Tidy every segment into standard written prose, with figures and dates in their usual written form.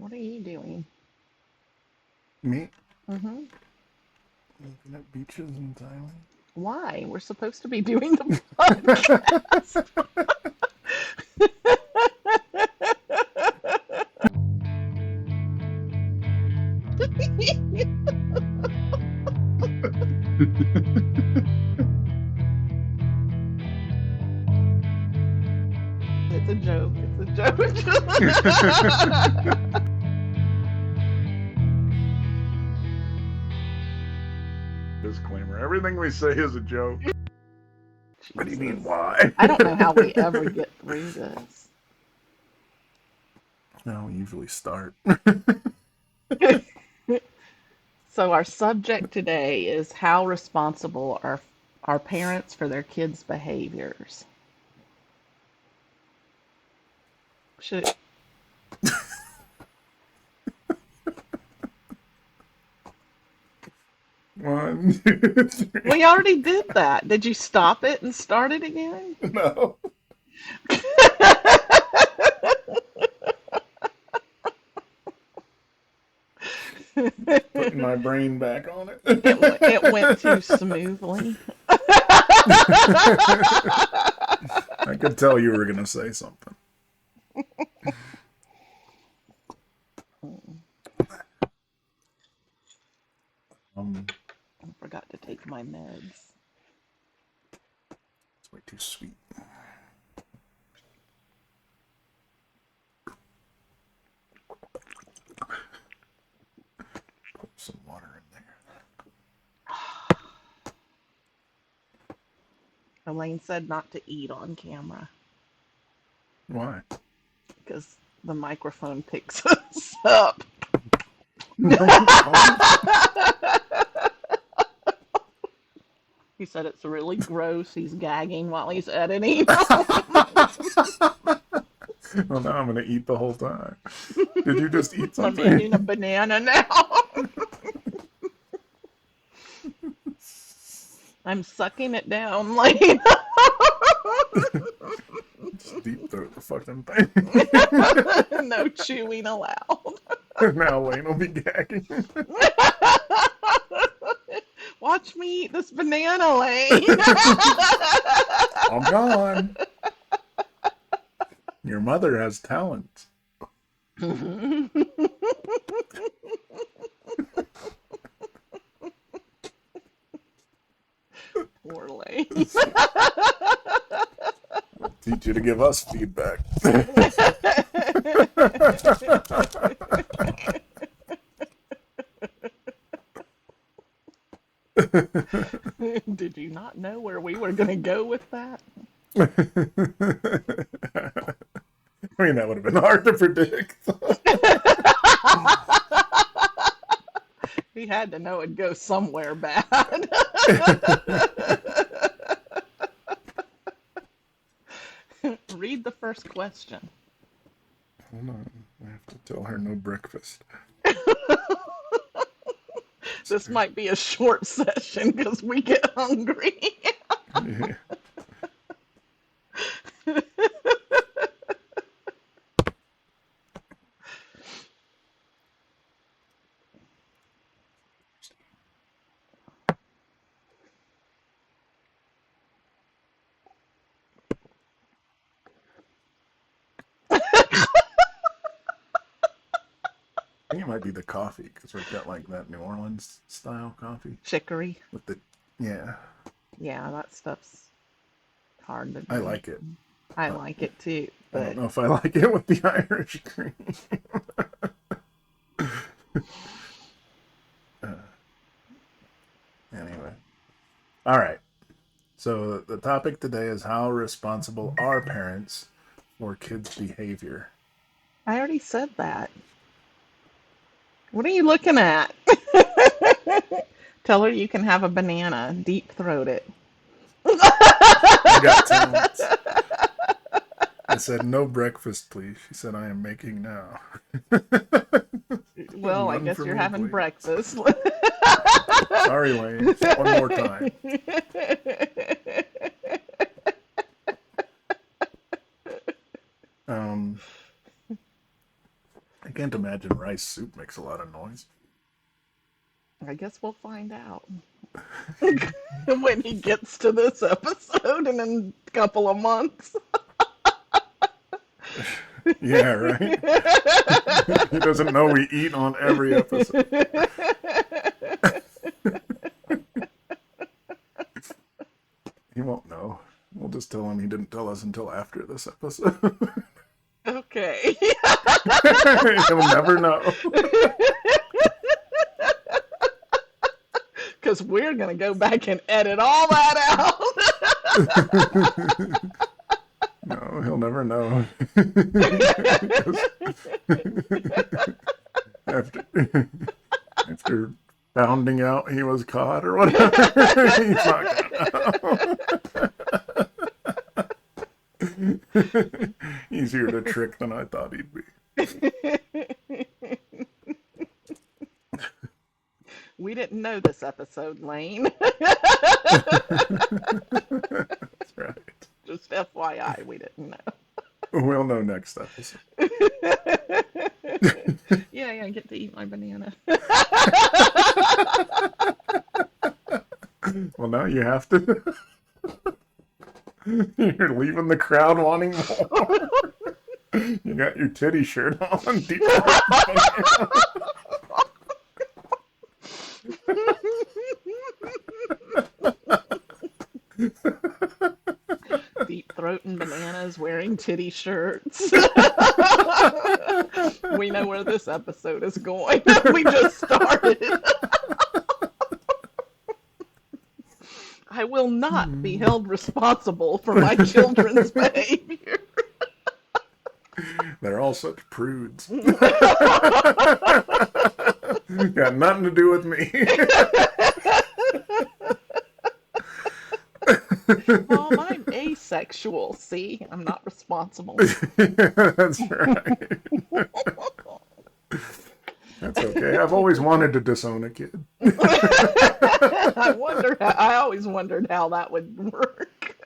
What are you doing? Me? Mm-hmm. Looking at beaches in Thailand. Why? We're supposed to be doing the podcast. It's a joke. It's a joke. Disclaimer. Everything we say is a joke. What do you mean, Jesus. why? I don't know how we ever get through this. No, we usually start. So our subject today is how responsible are our parents for their kids' behaviors. Should One, two, three. we already did that? Did you stop it and start it again? No. Putting my brain back on it. It went too smoothly. I could tell you were going to say something. I forgot to take my meds. It's way too sweet. Put some water in there. Elaine said not to eat on camera Why? because the microphone picks us up. No, don't. He said it's really gross. He's gagging while he's editing. Well, now I'm going to eat the whole time. Did you just eat I'm something? eating a banana now. I'm sucking it down, Lane. Just deep throat the fucking thing. No chewing allowed. Now Lane will be gagging. Watch me eat this banana, Lane. I'm gone. Your mother has talent. Poor Lane. I'll teach you to give us feedback. Did you not know where we were going to go with that? I mean, that would have been hard to predict. He had to know it'd go somewhere bad. Read the first question. Hold on. I have to tell her no breakfast. This might be a short session because we get hungry. Yeah. I think it might be the coffee because we've got like that New Orleans style coffee Chicory. with the yeah. Yeah, that stuff's hard to I drink. like it. I like it too, I don't but know if I like it with the Irish cream. Anyway, all right. So the topic today is how responsible are parents for kids' behavior. I already said that. What are you looking at? Tell her you can have a banana. Deep throat it. I got talents. I said, no breakfast, please. She said, I am making now. Well, I None guess for you're me, having please. breakfast. Sorry, Lane. One more time. can't imagine rice soup makes a lot of noise. I guess we'll find out when he gets to this episode in a couple of months. Yeah, right? He doesn't know we eat on every episode. He won't know. We'll just tell him he didn't tell us until after this episode. Okay. He'll never know. Because we're going to go back and edit all that No, he'll never know. after after founding out he was caught or whatever, he's not gonna know. Easier to trick than I thought he'd be. We didn't know this episode, Lane. That's right. Just FYI, we didn't know. We'll know next episode. Yeah, I get to eat my banana. Well, now you have to. You're leaving the crowd wanting more. You got your titty shirt on. Deep Deep throating bananas, wearing titty shirts. We know where this episode is going. We just started. I will not be held responsible for my children's behavior. They're all such prudes. Got nothing to do with me. Mom, I'm asexual. See, I'm not responsible. That's right. That's okay. I've always wanted to disown a kid. I always wondered how that would work.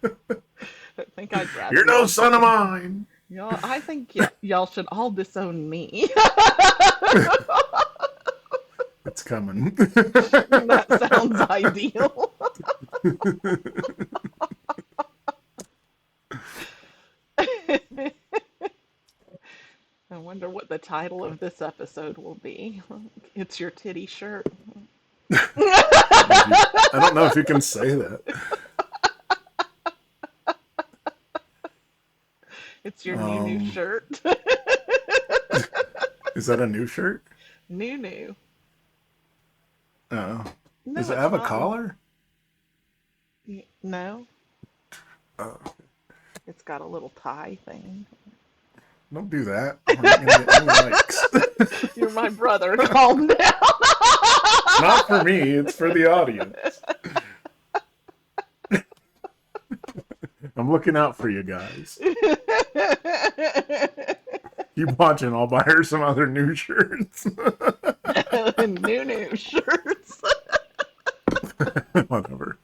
I think I'd rather. You're no son of mine. I think y'all should all disown me. It's coming. That sounds ideal. I wonder what the title of this episode will be. It's your titty shirt. I don't know if you can say that. It's your new shirt. Is that a new shirt? New. Oh. No, Does it it's have a not. collar? No, Oh. it's got a little tie thing. Don't do that. We're not gonna get any likes. You're my brother. Calm down. It's not for me. It's for the audience. I'm looking out for you guys. Keep watching. I'll buy her some other new shirts. New shirts. Whatever.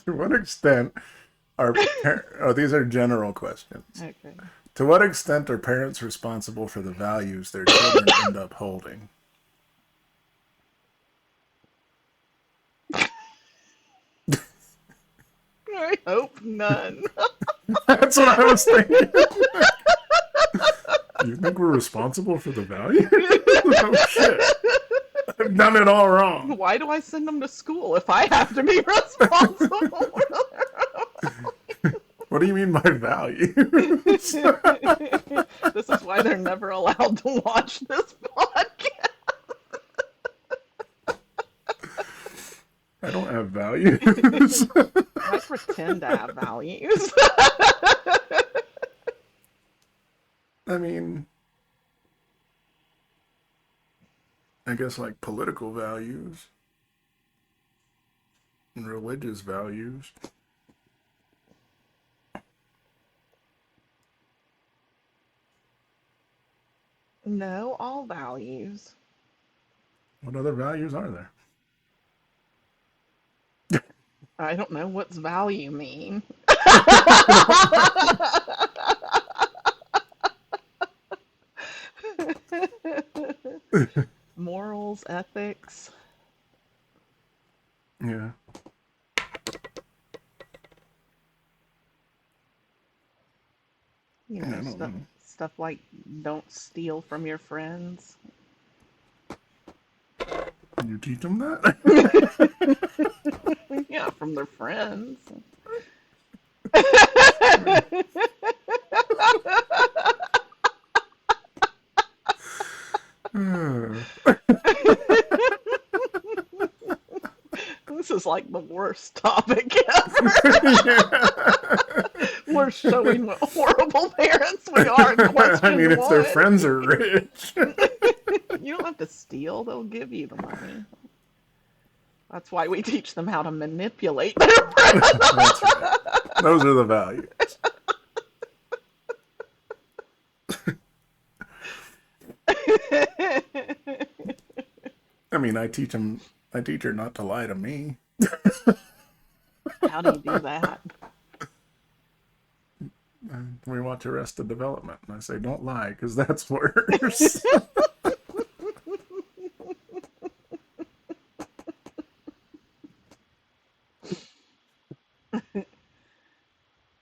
To what extent these are general questions. Okay. To what extent are parents responsible for the values their children end up holding? I hope none. That's what I was thinking. You think we're responsible for the values? Oh shit. I've done it all wrong. Why do I send them to school if I have to be responsible? What do you mean by values? This is why they're never allowed to watch this podcast. I don't have values. I pretend to have values. I mean, I guess like political values and religious values. No, all values. What other values are there? I don't know what's value mean. I don't know. Morals, ethics, Yeah. I don't stuff know. stuff like don't steal from your friends. You teach them that? Yeah, from their friends. This is like the worst topic ever. Yeah. We're showing what horrible parents we are in I mean, question if their one. friends are rich. You don't have to steal, they'll give you the money. That's why we teach them how to manipulate their That's right. Those are the values. friends. I mean, I teach her not to lie to me. How do you do that? We watch Arrested Development, and I say, don't lie, because that's worse.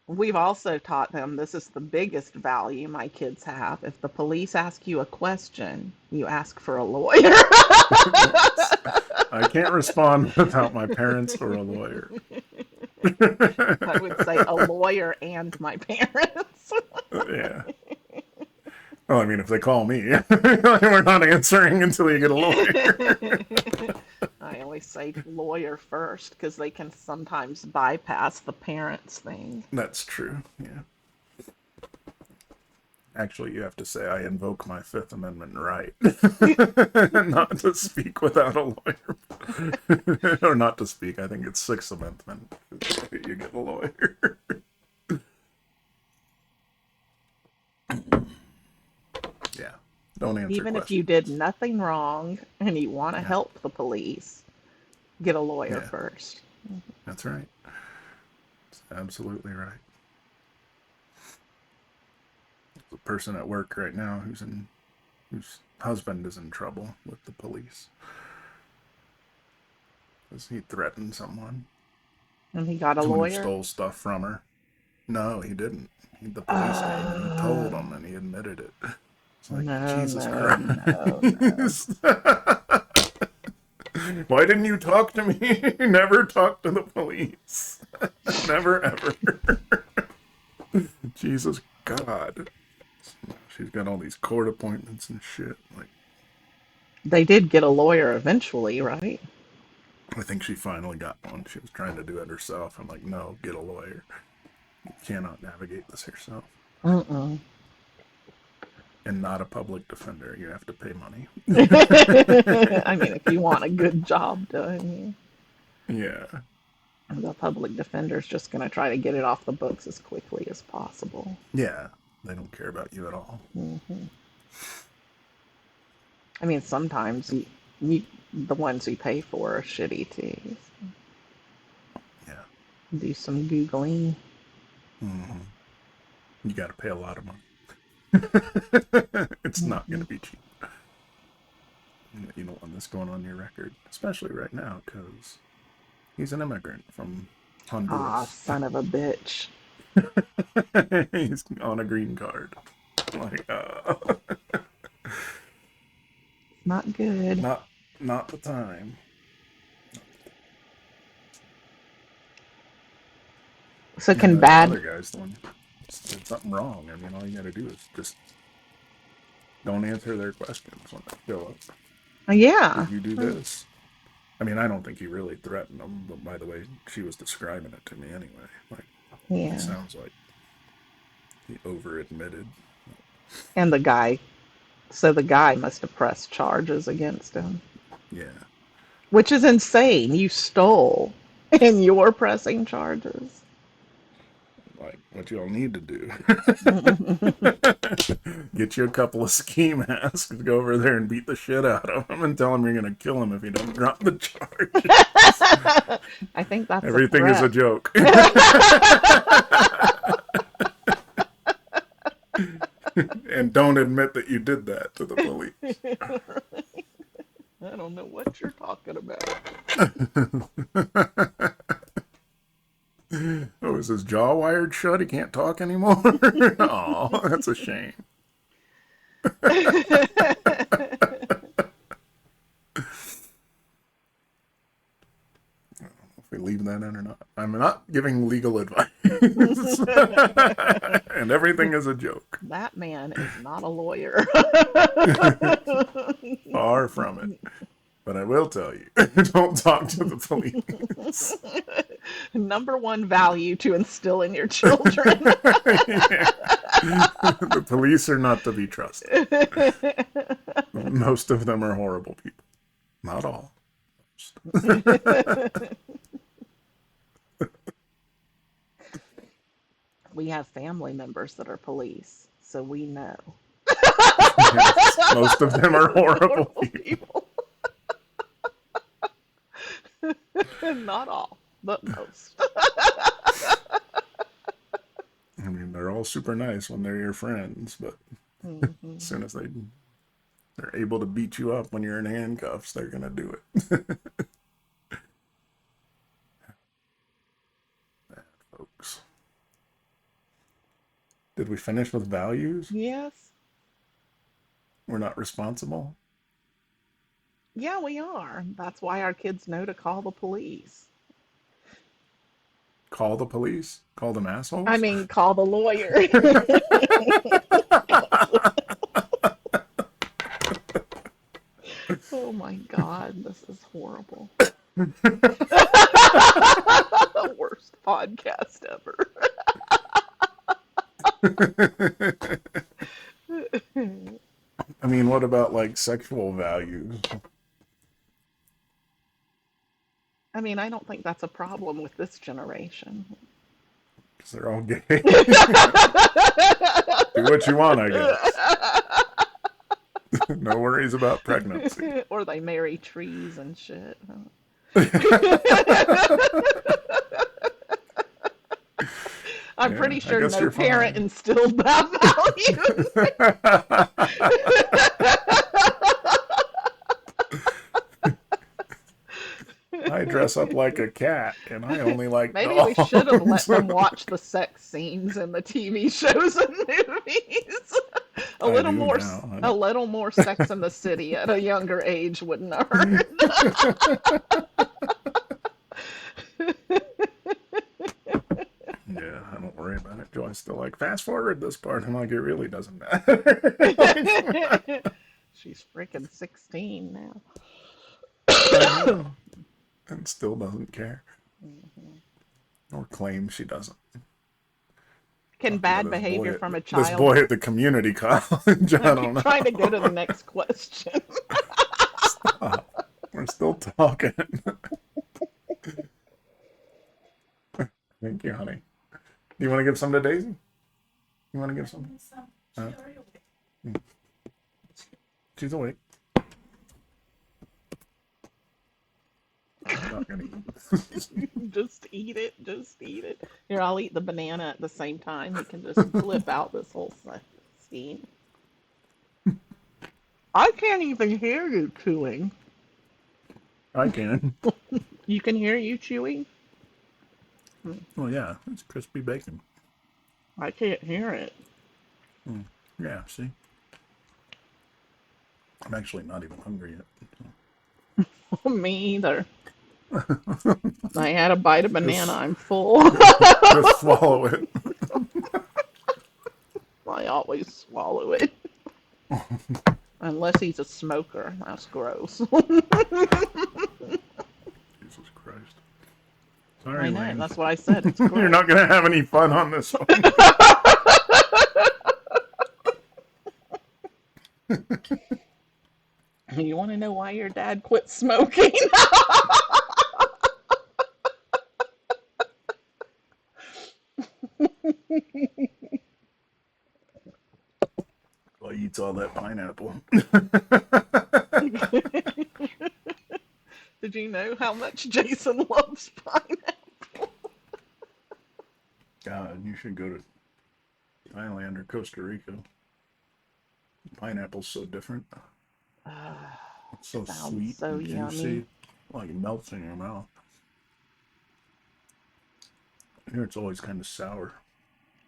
We've also taught them this is the biggest value my kids have. If the police ask you a question, you ask for a lawyer. Yes. I can't respond without my parents or a lawyer. I would say a lawyer and my parents. Yeah. Well, I mean, if they call me, we're not answering until you get a lawyer. I always say lawyer first because they can sometimes bypass the parents thing. That's true. Yeah. Actually, you have to say, I invoke my Fifth Amendment right not to speak without a lawyer. Or not to speak. I think it's Sixth Amendment. You get a lawyer. Yeah. Don't answer Even if you questions. did nothing wrong and you want to Yeah. help the police, get a lawyer Yeah. first. That's right. That's absolutely right. There's a person at work right now whose husband is in trouble with the police because he threatened someone. And he got a Someone who lawyer. stole stuff from her. No, he didn't. The police came and he told Uh, them and he admitted it. It's like, no, Jesus no, no, no. Christ. Why didn't you talk to me? Never talk to the police. Never ever. Jesus God. She's got all these court appointments and shit. Like, They did get a lawyer eventually, right? I think she finally got one. She was trying to do it herself. I'm like, no, get a lawyer. You cannot navigate this yourself. Mm-mm. And not a public defender. You have to pay money. I mean, if you want a good job done, Yeah. the public defender's just going to try to get it off the books as quickly as possible. Yeah. They don't care about you at all. Hmm. I mean, sometimes the ones you pay for are shitty too. Yeah. Do some Googling. Mm-hmm. You got to pay a lot of money. It's not going Hmm. to be cheap. You don't want this going on your record, especially right now, because he's an immigrant from Ah, Honduras. son of a bitch. He's on a green card. Like, Not good. not not the time. So Yeah, can that bad. other guy's the one did something wrong. I mean, all you got to do is just don't answer their questions when they show up. Yeah. Did you do this? I mean, I don't think he really threatened them, but by the way, she was describing it to me anyway. Like, it Yeah. sounds like he over admitted. And the guy. So the guy must have pressed charges against him, Yeah. which is insane. You stole, and you're pressing charges. Like, what y'all need to do. Get you a couple of ski masks, go over there and beat the shit out of him and tell him you're going to kill him if he doesn't drop the charge. I think that's a Everything is a threat. joke. And don't admit that you did that to the police. I don't know what you're talking about. Oh, is his jaw wired shut? He can't talk anymore? Oh, that's a shame. If we leave that in or not. I'm not giving legal advice. And everything is a joke. That man is not a lawyer. Far from it. But I will tell you, don't talk to the police. Number one value to instill in your children. Yeah. The police are not to be trusted. Most of them are horrible people. Not all. We have family members that are police, so we know. Yes, most of them are horrible people. Not all, but most. I mean, they're all super nice when they're your friends, but as soon as they're able to beat you up when you're in handcuffs, they're gonna do it. Bad folks. Did we finish with values? Yes. We're not responsible. Yeah, we are. That's why our kids know to call the police. Call the police? Call them assholes? I mean, call the lawyer. Oh my God, this is horrible. Worst podcast ever. I mean, what about like sexual values? I mean, I don't think that's a problem with this generation. Because they're all gay. Do what you want, I guess. No worries about pregnancy. Or they marry trees and shit. I'm Yeah, pretty I sure guess no you're parent fine. instilled that I dress up like a cat, and I only like Maybe we should have let dogs. them watch the sex scenes in the TV shows and movies. I do now. A little more Sex in the City at a younger age wouldn't hurt. Yeah, I don't worry about it. Joy's still like, fast forward this part. I'm like, it really doesn't matter. She's freaking 16 now. I know. And still doesn't care. Or claims she doesn't. Can Talking bad about this behavior boy from a at- This child? boy at the community college. I I don't keep know. trying to go to the next question. Stop. We're still talking. Thank you, honey. Do you want to give some to Daisy? You want to give some? She's awake. I'm not gonna eat. Just eat it. Just eat it. Here, I'll eat the banana at the same time. We can just flip out this whole scene. I can't even hear you chewing. I can. You can hear you chewing? Well, yeah, it's crispy bacon. I can't hear it. Yeah, see? I'm actually not even hungry yet. Me either. I had a bite of banana. I'm full. Just swallow it. I always swallow it. Unless he's a smoker. That's gross. Jesus Christ. Sorry, I know. Lane. That's what I said. It's gross. You're not going to have any fun on this one. You want to know why your dad quit smoking? Well, he eats all that pineapple. Did you know how much Jason loves pineapple? God, you should go to Thailand or Costa Rica. Pineapple's so different. It's so Sounds sweet so and yummy. juicy. Like it melts in your mouth. Here it's always kind of sour.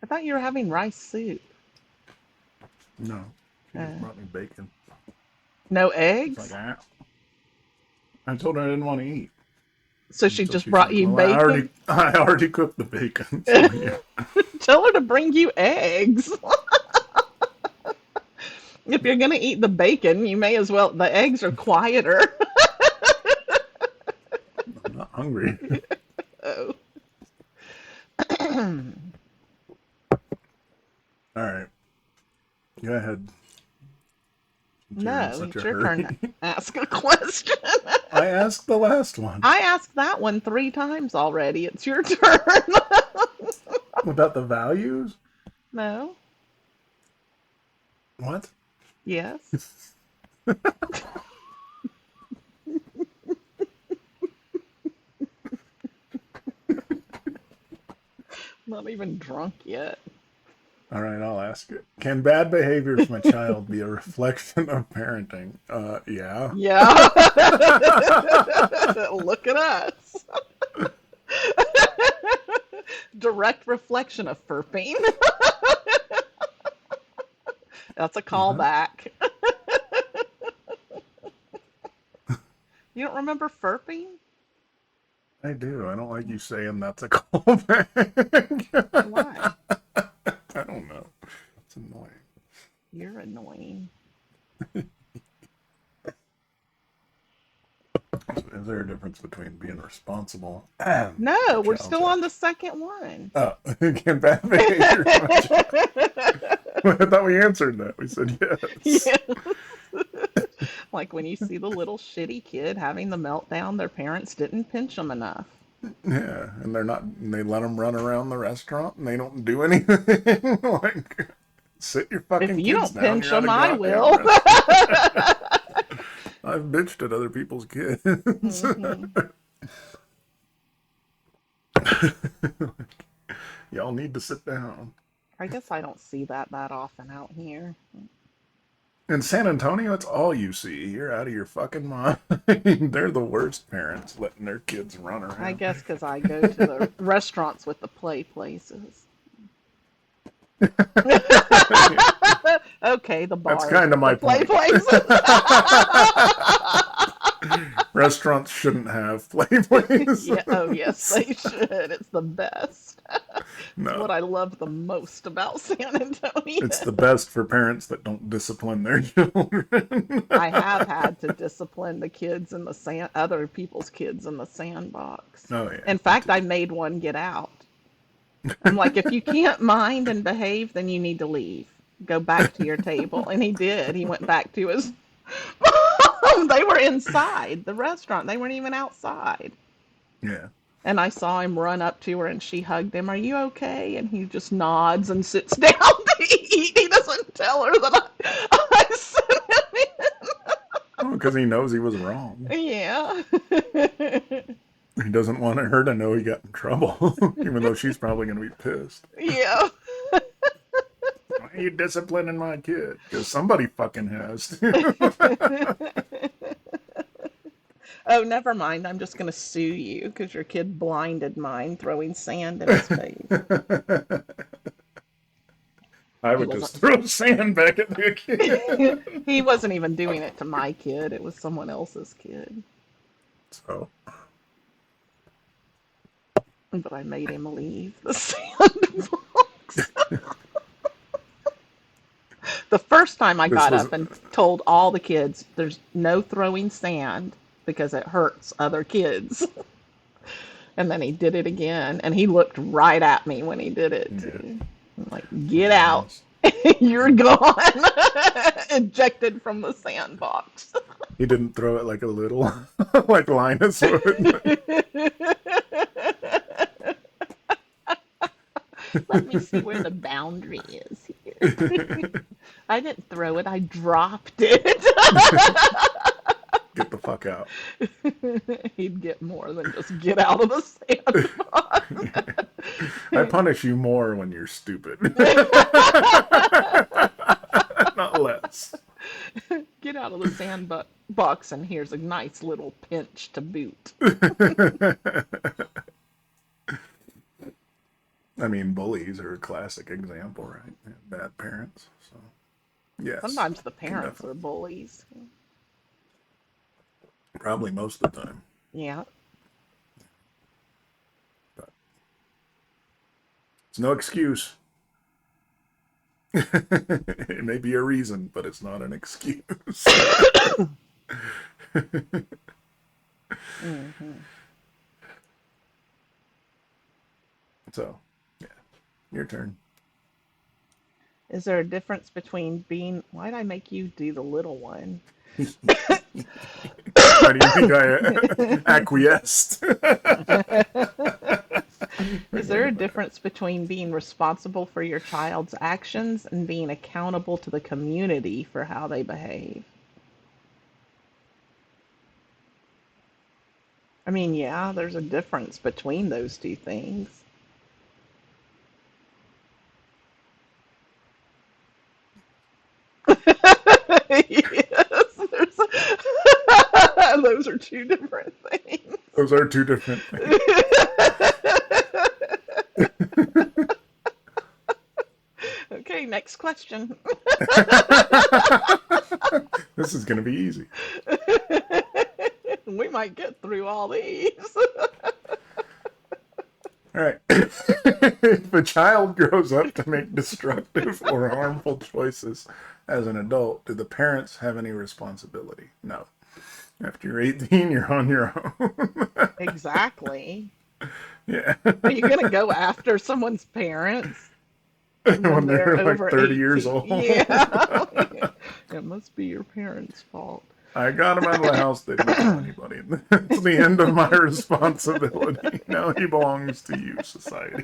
I thought you were having rice soup. No, she just Uh, brought me bacon. no It's like, eggs? ah. I told her I didn't want to eat. So And she so just she's brought like, you well, bacon? I already cooked the bacon. So yeah. Tell her to bring you eggs. If you're going to eat the bacon, you may as well. The eggs are quieter. I'm not hungry. Oh. All right. Go ahead. Since you're in No, such it's a your turn to hurry. ask a question. I asked the last one. I asked that one 3 times already. It's your turn. About the values? No? What? Yes? Not even drunk yet. All right, I'll ask it. Can bad behavior from a child be a reflection of parenting? Yeah. Yeah. Look at us. Direct reflection of furping. That's a What? callback. You don't remember furping? I do. I don't like you saying that's a callback. Why? I don't know. It's annoying. You're annoying. Is there a difference between being responsible and a No, we're child's still on the actions? second one. Oh, can bad behavior from a child? I thought we answered that. We said yes. Yeah. Like when you see the little shitty kid having the meltdown, their parents didn't pinch them enough. Yeah, and they're not. And they let them run around the restaurant, and they don't do anything. Like, sit your If fucking you kids don't down. pinch You're at them, a I goddamn will. restaurant. I've bitched at other people's kids. Hmm. Y'all need to sit down. I guess I don't see that often out here. In San Antonio, it's all you see. You're out of your fucking mind. They're the worst parents letting their kids run I around. guess because I go to the restaurants with the play places. Okay, the That's bars kind of with the my play point. places. Restaurants shouldn't have play places. Yeah, oh yes, they should. It's the best. It's No, what I love the most about San it's Antonio. the best for parents that don't discipline their children. I have had to discipline the kids in the sand, other people's kids in the sandbox. Oh yeah, In me fact, I made one get out. I'm like, if you can't mind and behave, then you need to leave. Go back to your table. And he did. He went back to his. They were inside the restaurant. They weren't even outside. yeah. And I saw him run up to her and she hugged him. Are you okay? And he just nods and sits down to eat. He doesn't tell her that I sent him Oh, because he knows he was wrong. in. Yeah. He doesn't want her to know he got in trouble, even though she's probably going to be pissed. Yeah. Why are you disciplining my kid? Because somebody fucking has to. Oh, never mind. I'm just going to sue you because your kid blinded mine throwing sand in his face. I He would just wasn't. throw sand back at the kid. He wasn't even doing it to my kid. It was someone else's kid. So, But I made him leave the sandbox. The first time I this got was up and told all the kids there's no throwing sand because it hurts other kids. And then he did it again, and he looked right at me when he did it yeah, too. I'm like, get out. Linus. You're gone. Ejected from the sandbox. He didn't throw it like a little, like Linus would. Let me see where the boundary is here. I didn't throw it, I dropped it. Get the fuck out. He'd get more than just get out of the I sandbox. punish you more when you're stupid. Not less. Get out of the sandbox, and here's a nice little pinch to boot. I mean, bullies are a classic example, right? Bad parents. So, yes, Sometimes the can parents are definitely. bullies. Probably most of the time. Yeah. But it's no excuse. It may be a reason, but it's not an excuse. Hmm. So, yeah, your turn. Is there a difference between being. Why'd I make you do the little one? Why do you think I acquiesced? Is there a difference between being responsible for your child's actions and being accountable to the community for how they behave? I mean, yeah, there's a difference between those two things. Yes, those are two different things. Those are two different things. Okay, next question. This is going to be easy. We might get through all these. All right. If a child grows up to make destructive or harmful choices as an adult, do the parents have any responsibility? No. After you're 18, you're on your own. Exactly. Yeah. Are you going to go after someone's parents when When they're they're like over 30 years 18? old. Yeah. It must be your parents' fault. I got him out of the house. They didn't tell anybody. It's the end of my responsibility. Now he belongs to you, society.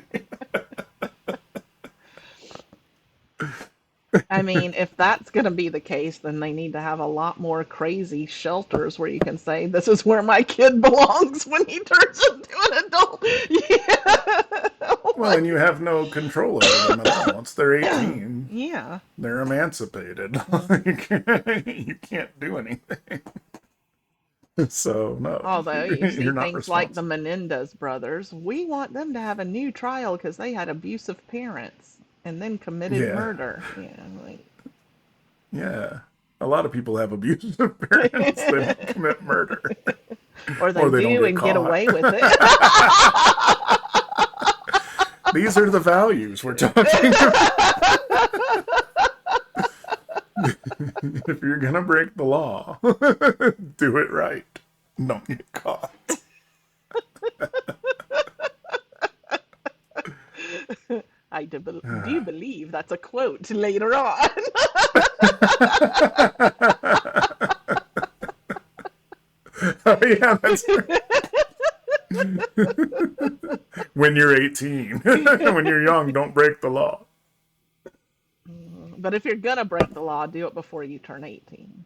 I mean, if that's going to be the case, then they need to have a lot more crazy shelters where you can say, this is where my kid belongs when he turns into an adult. Yeah. Well, and you have no control over them at all. Once they're 18, Yeah. they're emancipated. Mhm. You can't do anything. So, no, Although you see you're not things like the responsible. Menendez brothers, we want them to have a new trial because they had abusive parents and then committed Yeah, murder. Yeah, like. yeah. A lot of people have abusive parents. They don't commit murder. Or they Or they don't do get and get caught. away with it. These are the values we're talking about. If you're going to break the law, do it right. Don't get caught. Do believe that's a quote later on. Oh, yeah, that's when you're 18. When you're young, don't break the law. But if you're gonna break the law, do it before you turn 18.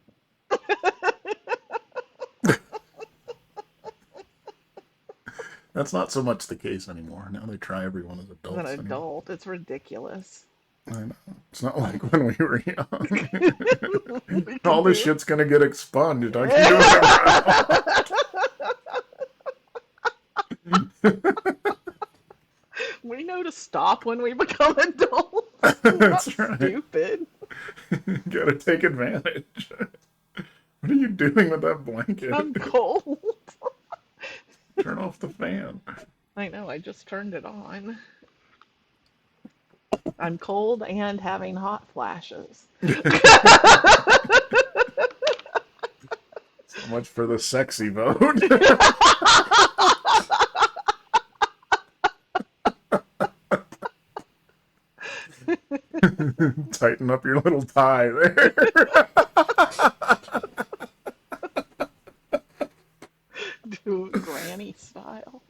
That's not so much the case anymore. Now they try everyone as As an adults anyway. adult, it's ridiculous. I know. It's not like when we were young. We All could this do shit's gonna get expunged. I can do whatever I want. We know to stop when we become adults. We're not That's right. stupid. Gotta take advantage. What are you doing with that blanket? I'm cold. Turn off the fan. I know, I just turned it on. I'm cold and having hot flashes. So much for the sexy vote. Tighten up your little tie there. Do granny style.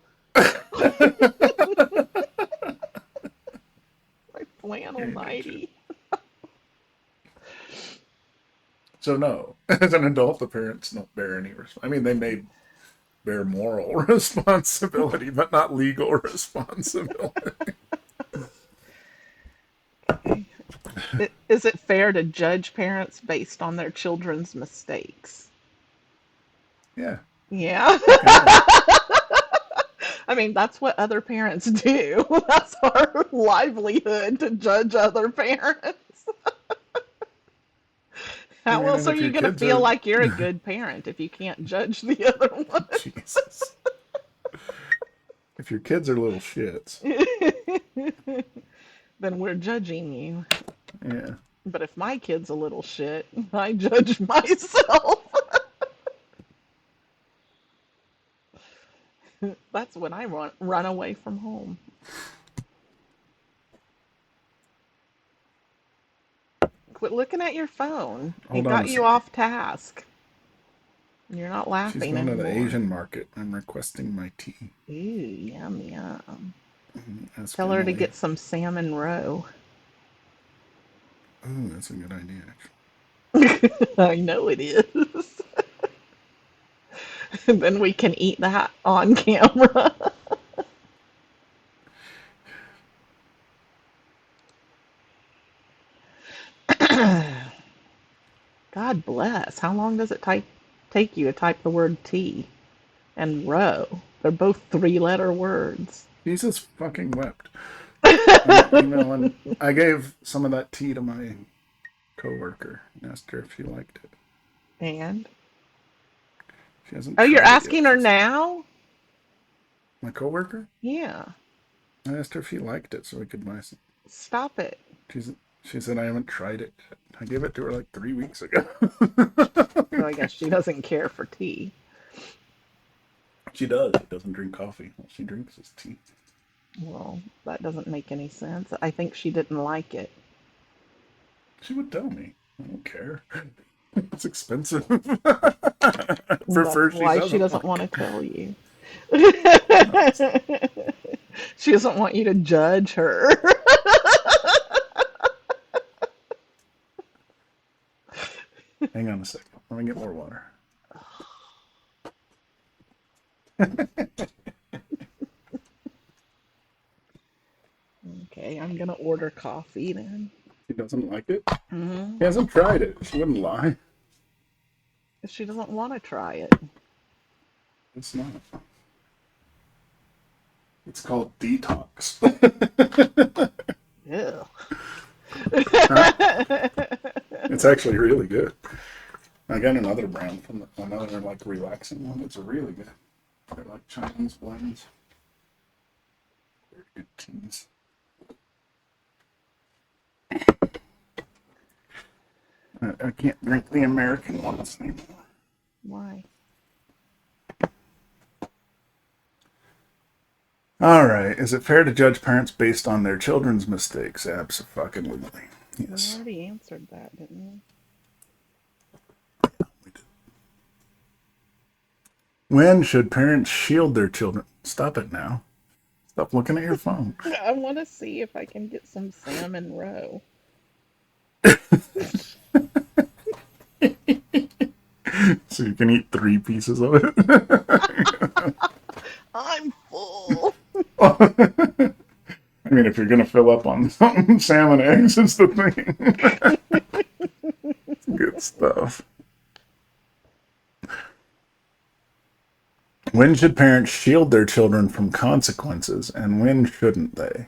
So no, as an adult, the parents don't bear any. I mean, they may bear moral responsibility, but not legal responsibility. Okay. Is it fair to judge parents based on their children's mistakes? Yeah, Yeah. fucking right. I mean, that's what other parents do. That's our livelihood to judge other parents. I How mean, else and are if you your going to kids feel are, like you're a good parent if you can't judge the other Jesus, if your kids are little shits, one? Then we're judging you. yeah. But if my kid's a little shit, I judge myself. That's when I run away from home. Quit looking at your phone. It Hold on got a you second. off task. You're not She's laughing going to the anymore. Asian market. I'm requesting my tea. Ooh, yum yum. Ask Tell her to Emily. get some salmon roe. Oh, that's a good idea, actually. I know it is. Then we can eat that on camera. God bless. How long does it take you to type the word tea and row? They're both three-letter words. Jesus fucking wept. I'm emailing. I gave some of that tea to my coworker and asked her if she liked it. And She hasn't oh, you're tried it yet. asking her now? My coworker? Yeah. I asked her if she liked it so we could buy some. Stop it. She's, she said I haven't tried it yet. I gave it to her like 3 weeks ago. So I guess she doesn't care for tea. She does. She doesn't drink coffee. All she drinks is tea. Well, that doesn't make any sense. I think she didn't like it. She would tell me. I don't care. It's expensive. That's Prefer she why she doesn't doesn't want to like tell you. it. She doesn't want you to judge her. Hang on a second. Let me get more water. Okay, I'm gonna order coffee then. She doesn't like it? Hmm. She hasn't tried it. She wouldn't lie. She doesn't want to try it. It's not. It's called detox. Ew. Huh? It's actually really good. I got another brand from another like relaxing one. It's really good. They're like Chinese blends. Very good teas. I can't drink the American ones anymore. Why? All right. Is it fair to judge parents based on their children's mistakes? Absolutely. We Yes. already answered that, didn't When should parents shield their children? Stop it now. Stop looking at your phone. we? I want to see if I can get some salmon roe. So you can eat 3 pieces of it. I'm full. I mean, if you're gonna fill up on something, salmon eggs is the thing. Good stuff. When should parents shield their children from consequences, and when shouldn't they?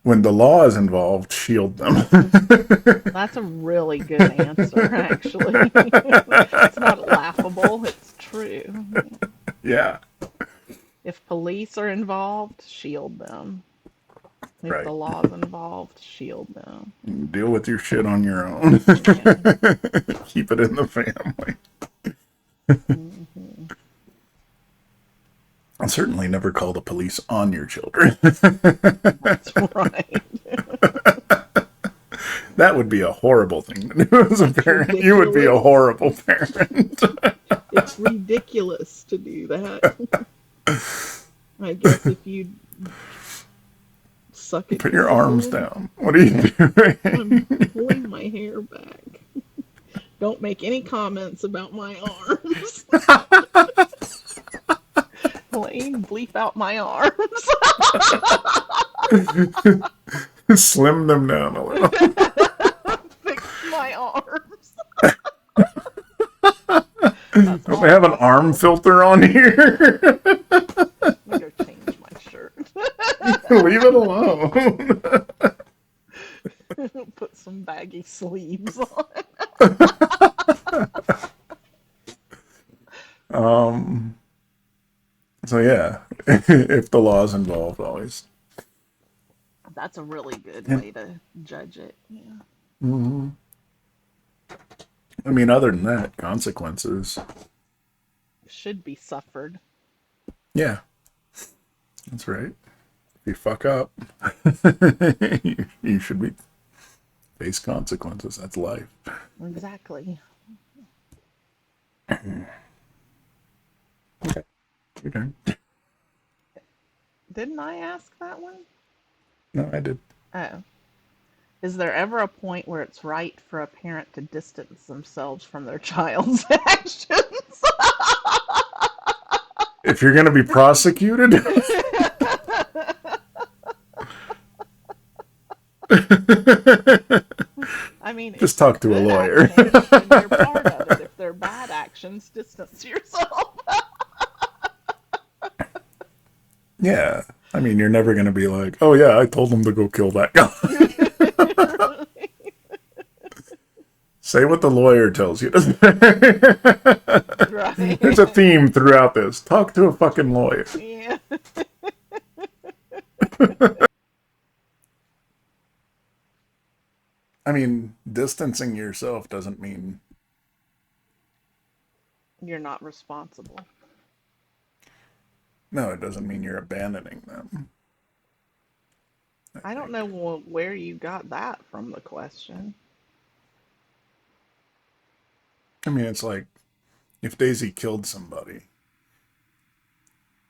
When the law is involved, shield them. That's a really good answer, actually. It's not laughable, it's true. Yeah, If police are involved, shield them. If right. the law's involved, shield them. Deal with your shit on your own. Yeah. Keep it in the family. Hmm. I'll certainly never call the police on your children. That's right. That would be a horrible thing to do as a That's parent. You would be a ridiculous. horrible parent. It's ridiculous to do that. I guess if you suck it Put your good, arms down. What are you I'm doing? pulling my hair back. Don't make any comments about my arms. Lane, bleep out my arms. Slim them down a little. Fix my arms. That's Don't they all have an arm possible. filter on here? Let me go change my shirt. Leave it alone. Put some baggy sleeves on. um. So yeah, if the law's involved, always. That's a really good And way to judge it. Yeah. mhm. I mean, other than that, consequences. Should be suffered. Yeah, that's right. If you fuck up, you should be face consequences. That's life. Exactly. Okay, your turn. Didn't I ask that one? No, I did. Oh. Is there ever a point where it's right for a parent to distance themselves from their child's actions? If you're gonna be prosecuted, I mean, if just they're talk to a good lawyer. actions, then you're part of it. If they're bad actions, distance yourself. Yeah, I mean, you're never gonna be like, oh yeah, I told him to go kill that guy. Say what the lawyer tells you. There's a Right. theme throughout this. Talk to a fucking lawyer. Yeah. I mean, distancing yourself doesn't mean You're not responsible. no, it doesn't mean you're abandoning them. I I don't think. know where you got that from the question. I mean, it's like if Daisy killed somebody.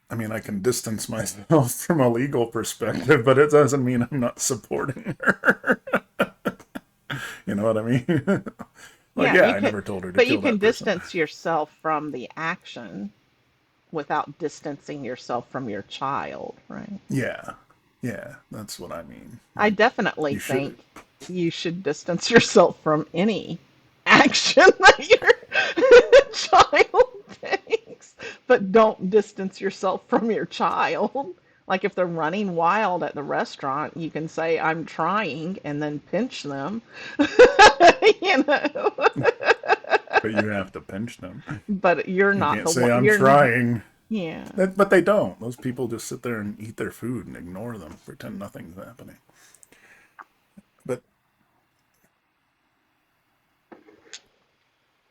I mean, I can distance myself from a legal perspective, but it doesn't mean I'm not supporting her. You know what I mean? Like, Yeah, yeah, you I can, never told her to but you kill can that person. distance yourself from the action without distancing yourself from your child, right? Yeah, yeah, that's what I mean. I Like, definitely you should. think you should distance yourself from any action that your child takes, but don't distance yourself from your child. Like if they're running wild at the restaurant, you can say, I'm trying, and then pinch them. you know, But you have to pinch them. but you're You not can't the say one. I'm You're not. trying. Yeah. But they don't. Those people just sit there and eat their food and ignore them, pretend nothing's happening. But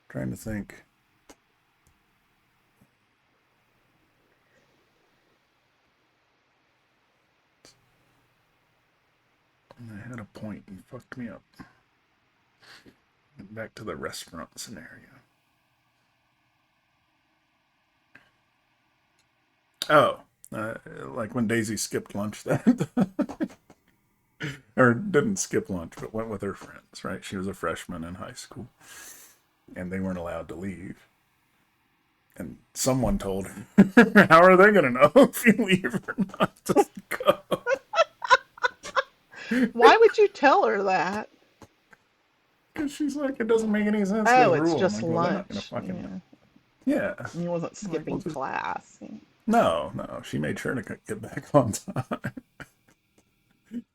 trying to think. I had a point and fucked me up. Back to the restaurant scenario. Oh, like when Daisy skipped lunch that, or didn't skip lunch, but went with her friends, right? She was a freshman in high school, and they weren't allowed to leave. And someone told her, how are they going to know if you leave or not? Just go. Why would you tell her that? Because she's like, it doesn't make any sense, this Oh, it's rule. I'm just like, well, they're not going to lunch. fucking know. Yeah. Yeah. He wasn't I'm like, well, skipping just, class. no, no. She made sure to get back on time.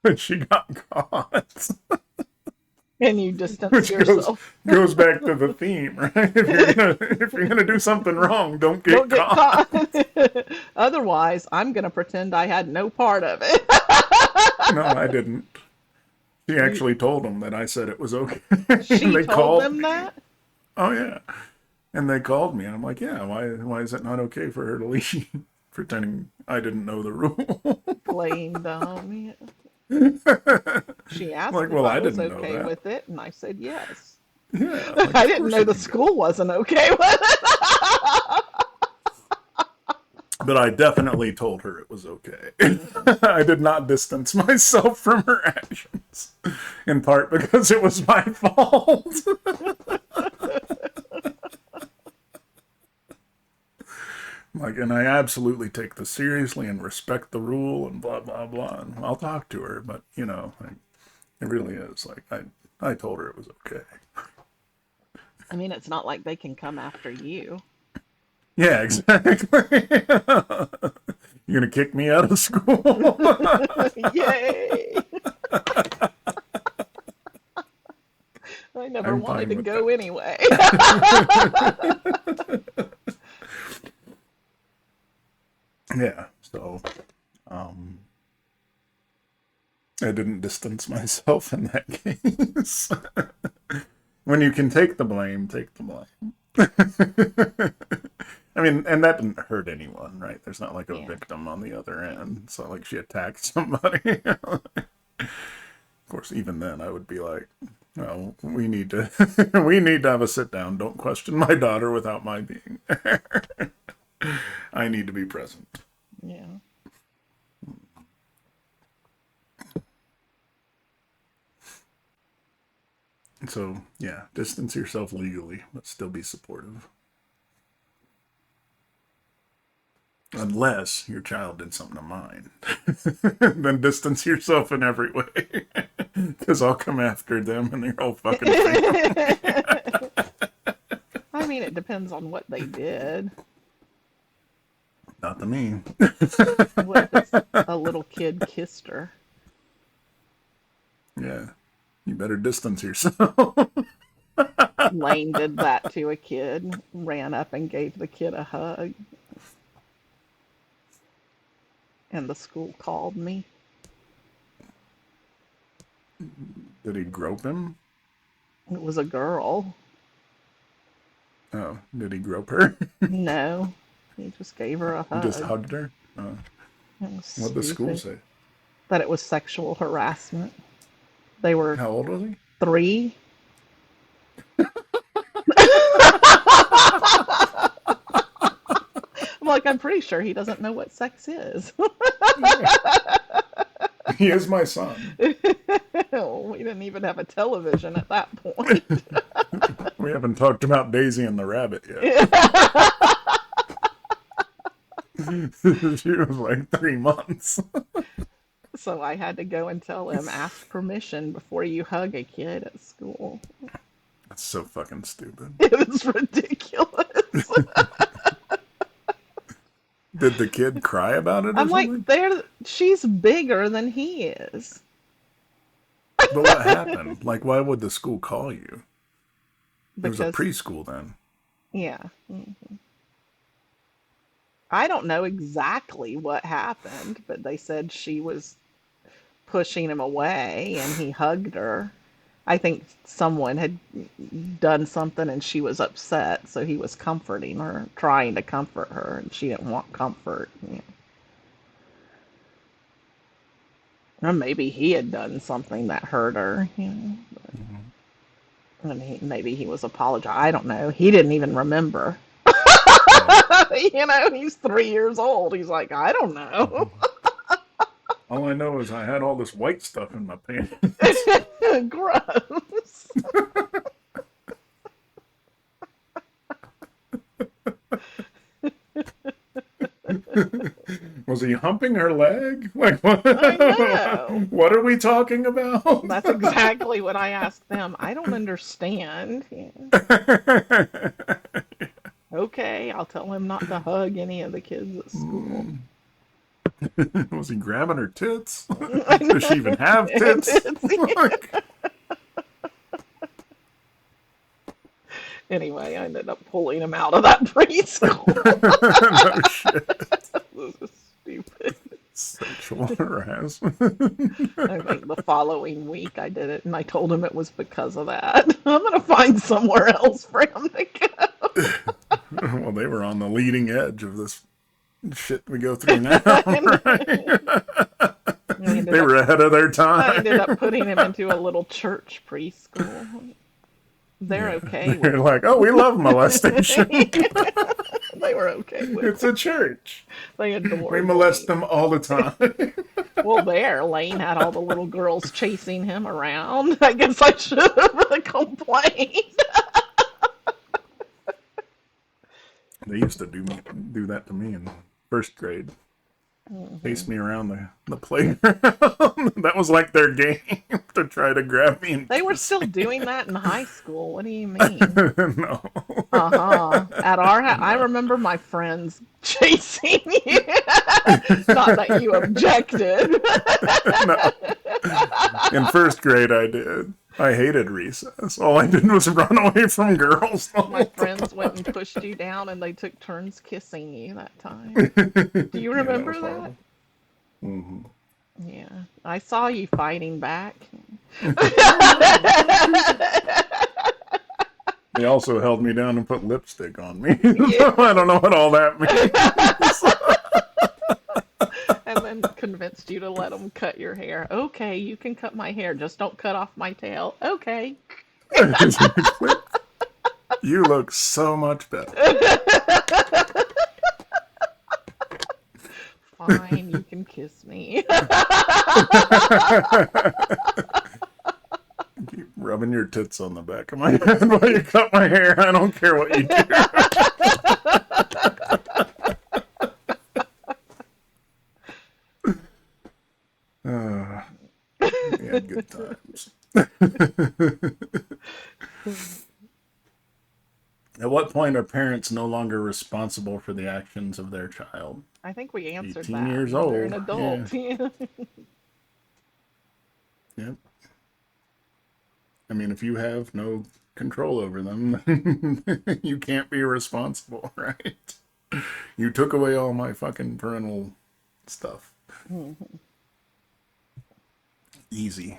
But she got caught. And you distance Which goes yourself. goes back to the theme, right? If you're gonna do something wrong, don't Don't get get caught. caught. Otherwise, I'm going to pretend I had no part of it. No, I didn't. She You, actually told them that I said it was okay, and she they told called them me. that? Oh yeah, and they called me, and I'm like, yeah, why is it not okay for her to leave? Pretending I didn't know the rule. Plain dumb. Yeah. She asked Like, if well, I I was didn't know okay that. with it, and I said yes. Yeah, like I of didn't course know you the can go. school wasn't okay with it. But I definitely told her it was okay. hmm I did not distance myself from her actions, in part because it was my fault. Like, and I absolutely take this seriously and respect the rule and blah blah blah. And I'll talk to her, but like, it really is. Like, I told her it was okay. I mean, it's not like they can come after you. Yeah, exactly. You're gonna kick me out of school? Yay! I never I'm wanted fine to with go anyway. that. Yeah. So, um, I didn't distance myself in that case. When you can take the blame, take the blame. I mean, and that didn't hurt anyone, right? There's not like a Yeah. victim on the other end. It's not like she attacked somebody. Of course, even then, I would be like, "No, we need to, we need to have a sit down. Don't question my daughter without my being there. I need to be present." Yeah. So yeah, distance yourself legally, but still be supportive. Unless your child did something to mine, then distance yourself in every way, because I'll come after them and their whole fucking family. I mean, it depends on what they did. Not to me. What if it's a little kid kissed her? Yeah, you better distance yourself. Lane did that to a kid, ran up and gave the kid a hug, and the school called me. Did he grope him? It was a girl. Oh, did he grope her? No, he just gave her a He just hug. hugged her. It was What'd the school stupid. say? That it was sexual harassment. They were How old was he? 3. I'm like, I'm pretty sure he doesn't know what sex is. Yeah. He is my son. We didn't even have a television at that point. We haven't talked about Daisy and the rabbit yet. She was like 3 months. So I had to go and tell him, ask permission before you hug a kid at school. That's so fucking stupid. It was ridiculous. Did the kid cry about it or I'm like, something? she's bigger than he is. But what happened? Like, why would the school call you? It was a Because, preschool then. yeah. I don't know exactly what happened, but they said she was pushing him away and he hugged her. I think someone had done something and she was upset, so he was comforting her, trying to comfort her, and she didn't want comfort. Yeah. Or maybe he had done something that hurt her. Mhm. And maybe he was apologizing. I don't know. He didn't even remember. Yeah. He's 3 years old. He's like, I don't know. Mhm. All I know is I had all this white stuff in my pants. Gross. Was he humping her leg? Like, what, I know. what are we talking about? That's exactly what I asked them. I don't understand. Yeah. Okay, I'll tell him not to hug any of the kids at school. Was he grabbing her tits? I Does she even know. have tits? Like, Anyway, I ended up pulling him out of that preschool. no shit. This is stupid. Sexual harassment. I think the following week I did it, and I told him it was because of that. I'm gonna find somewhere else for him to Well, they were on the leading edge of this shit we go through now, right? go. They were ahead of their I ended up time. putting him into a little church preschool. They're Yeah, okay with they're like, oh, we love molestation. it. They were okay with It's it. a church. They We adored molest Lane. them all the time. Well, there, Lane had all the little girls chasing him around. I guess I should have complained. They used to do that to me in first grade. Hmm. Chase me around the playground. That was like their game to try to grab me and They were kiss still me. doing that in high school. What do you mean? No. Uh-huh. At our house, I No. remember my friends chasing you. Not that you objected. No. In first grade, I did. I hated recess. All I did was run away from girls the My whole friends went time. and pushed you down and they took turns kissing you that time. Do you Yeah, that was remember that? horrible. Hmm. Yeah. I saw you fighting back. Oh no, don't do that. They also held me down and put lipstick on me. Yeah. So I don't know what all that means. And then convinced you to let them cut your hair. Okay, you can cut my hair, just don't cut off my tail. Okay. You look so much better. Fine, you can kiss me. Keep rubbing your tits on the back of my head while you cut my hair. I don't care what you do. Uh, we had good times. At what point are parents no longer responsible for the actions of their child? I think we answered 18 that years when they're an old. Yeah. adult. Yeah. Yep. I mean, if you have no control over them, you can't be responsible, right? You took away all my fucking parental stuff. Easy.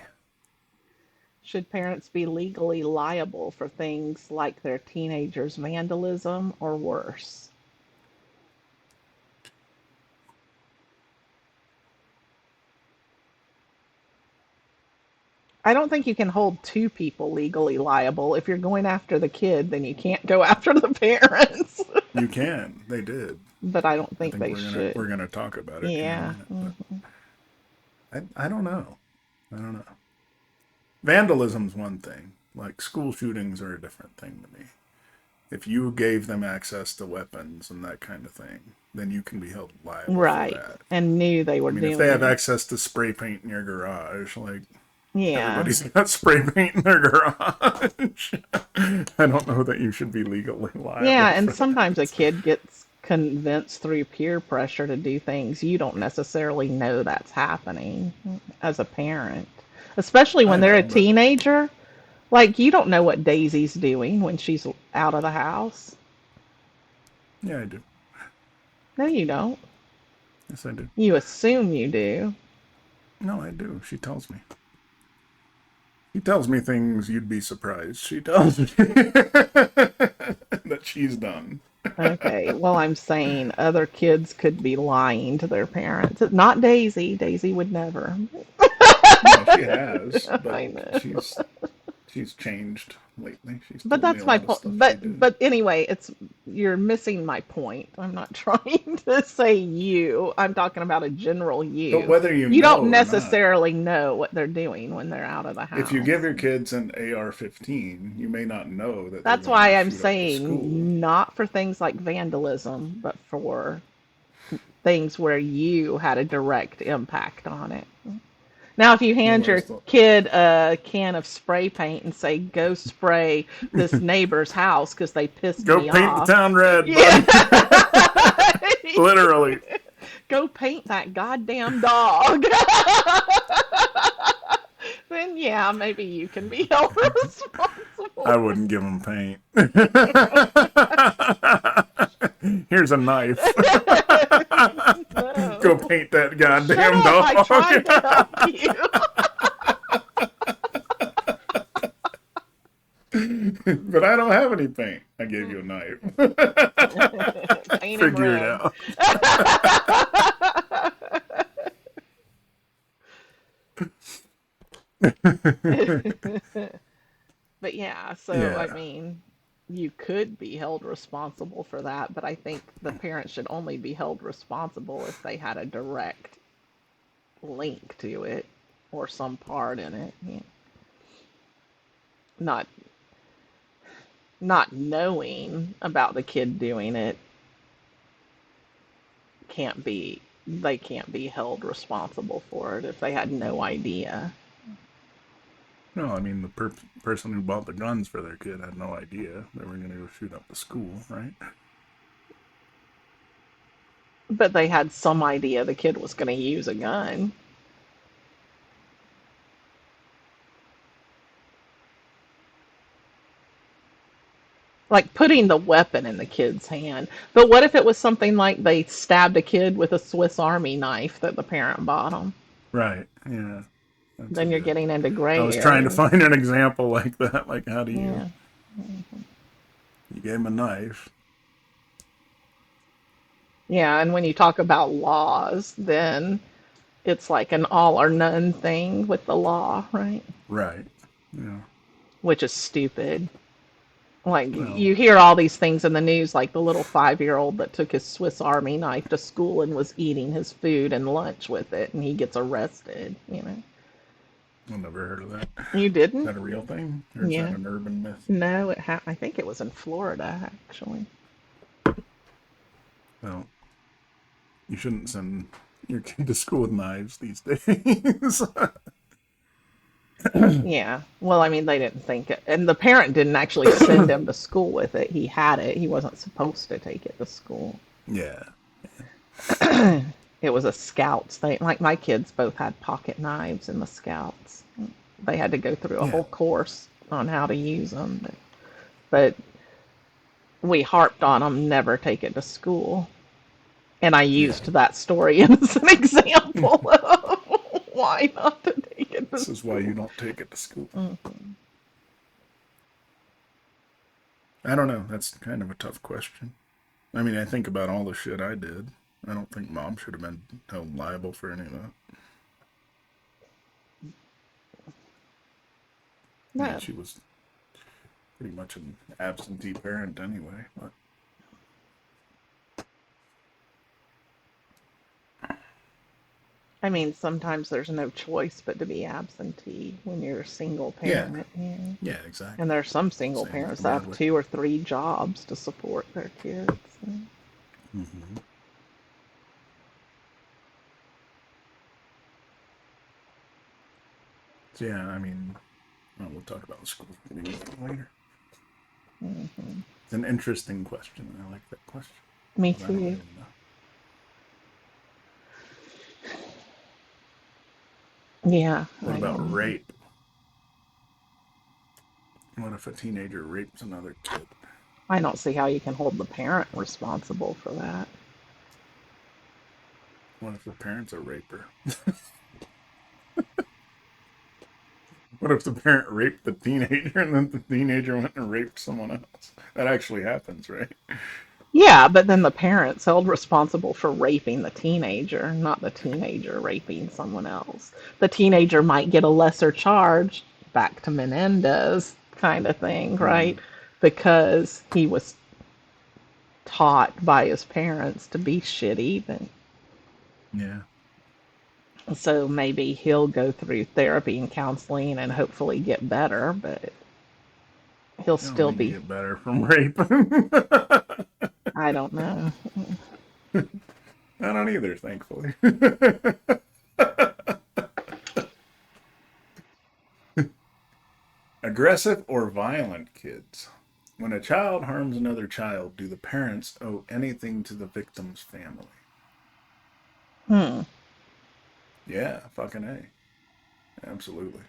Should parents be legally liable for things like their teenagers' vandalism or worse? I don't think you can hold two people legally liable. If you're going after the kid, then you can't go after the parents. You can. They did. But I don't I think think they should. we're gonna talk about it here in a Yeah. minute, but I don't know. I don't know. Vandalism's one thing. Like school shootings are a different thing to me. If you gave them access to weapons and that kind of thing, then you can be held liable for Right. that. And knew they were I mean, if they have doing it. access to spray paint in your garage, like Yeah. everybody's got spray paint in their garage, I don't know that you should be legally Yeah, liable and for sometimes a that. kid gets convinced through peer pressure to do things you don't necessarily know that's happening as a parent, especially when I they're a know, but teenager. Like, you don't know what Daisy's doing when she's out of the house. yeah, I do. No, you don't. Yes, I do. You assume you do. No, I do. She tells me. She tells me things you'd be surprised. She tells me that she's done. Okay, well, I'm saying other kids could be lying to their parents. Not Daisy. Daisy would never. No, she has, but I know. she's changed lately. She's But told me that's a my lot of point. stuff she But did. but anyway, it's you're missing my point. I'm not trying to say you. I'm talking about a general But you. whether you You know don't or not, necessarily know what they're doing when they're out of the if you give house. your kids an AR-15, you may not know that they're That's going to why I'm shoot up the school. saying not for things like vandalism, but for things where you had a direct impact on it. Now, if you Well, hand your where's the kid a can of spray paint and say, go spray this neighbor's house because they pissed go me paint the off. town red, Yeah. bud? Literally. Go paint that goddamn dog. Then, yeah, maybe you can be held I responsible. wouldn't give them paint. Here's a knife. Go No. paint that Shut goddamn up. I dog. tried to help you. But I don't have any paint. I gave you a knife. Paint him Figure it red. out. But yeah, so I Yeah. mean, you could be held responsible for that, but I think the parents should only be held responsible if they had a direct link to it or some part in it. Yeah. Not not knowing about the kid doing it. can't be they can't be held responsible for it if they had no idea. No, I mean the person who bought the guns for their kid had no idea they were going to go shoot up the school, right? But they had some idea the kid was going to use a gun. Like putting the weapon in the kid's hand. But what if it was something like they stabbed a kid with a Swiss Army knife that the parent bought them? Right. Yeah. That's a Then you're good. getting into I gray was trying to areas. find an example like that. Like, how do you? Yeah. You gave him a knife. Yeah, and when you talk about laws, then it's like an all or none thing with the law, right? Right. Yeah. Which is stupid. Like Well. you hear all these things in the news, like the little 5-year-old that took his Swiss Army knife to school and was eating his food and lunch with it, and he gets arrested. You know, I've never heard of that. you Is didn't? that a real thing, or is that Yeah. an urban myth? No, I think it was in Florida actually. Well, you shouldn't send your kid to school with knives these days. Yeah. Well, I mean, they didn't think it, and the parent didn't actually send him to school with it. He had it. He wasn't supposed to take it to school. Yeah. It was a scouts thing. Like my kids both had pocket knives in the scouts. They had to go through a Yeah. whole course on how to use them, but we harped on them never take it to school. And I Yeah. used that story as an example of why not to take it to This is why you school. don't take it to school. Mm. I don't know. That's kind of a tough question. I mean, I think about all the shit I did. I don't think mom should have been held liable for any of that. I mean, No, she was pretty much an absentee parent anyway. But I mean, sometimes there's no choice but to be absentee when you're a single yeah, parent. Yeah. yeah, exactly. And there's some single Same with parents the that have breadwinner. 2 or 3 jobs to support their kids. Mm-hmm. So yeah, I mean, well, we'll talk about the school later. Hmm. It's an interesting question. I like that question Me because I don't too. really know. Yeah, What I about don't either. rape? What if a teenager rapes another kid? I don't see how you can hold the parent responsible for that. What if the parent's a raper? What if the parent raped the teenager and then the teenager went and raped someone else? That actually happens, right? Yeah, but then the parent's held responsible for raping the teenager, not the teenager raping someone else. The teenager might get a lesser charge, back to Menendez kind of thing, Mm-hmm. right? Because he was taught by his parents to be shitty, then Yeah. so maybe he'll go through therapy and counseling and hopefully get better, but he'll I don't still think you be, get better from rape. I don't know. I don't either, thankfully. Aggressive or violent kids? When a child harms another child, do the parents owe anything to the victim's family? Hmm. Yeah, fucking A. Absolutely.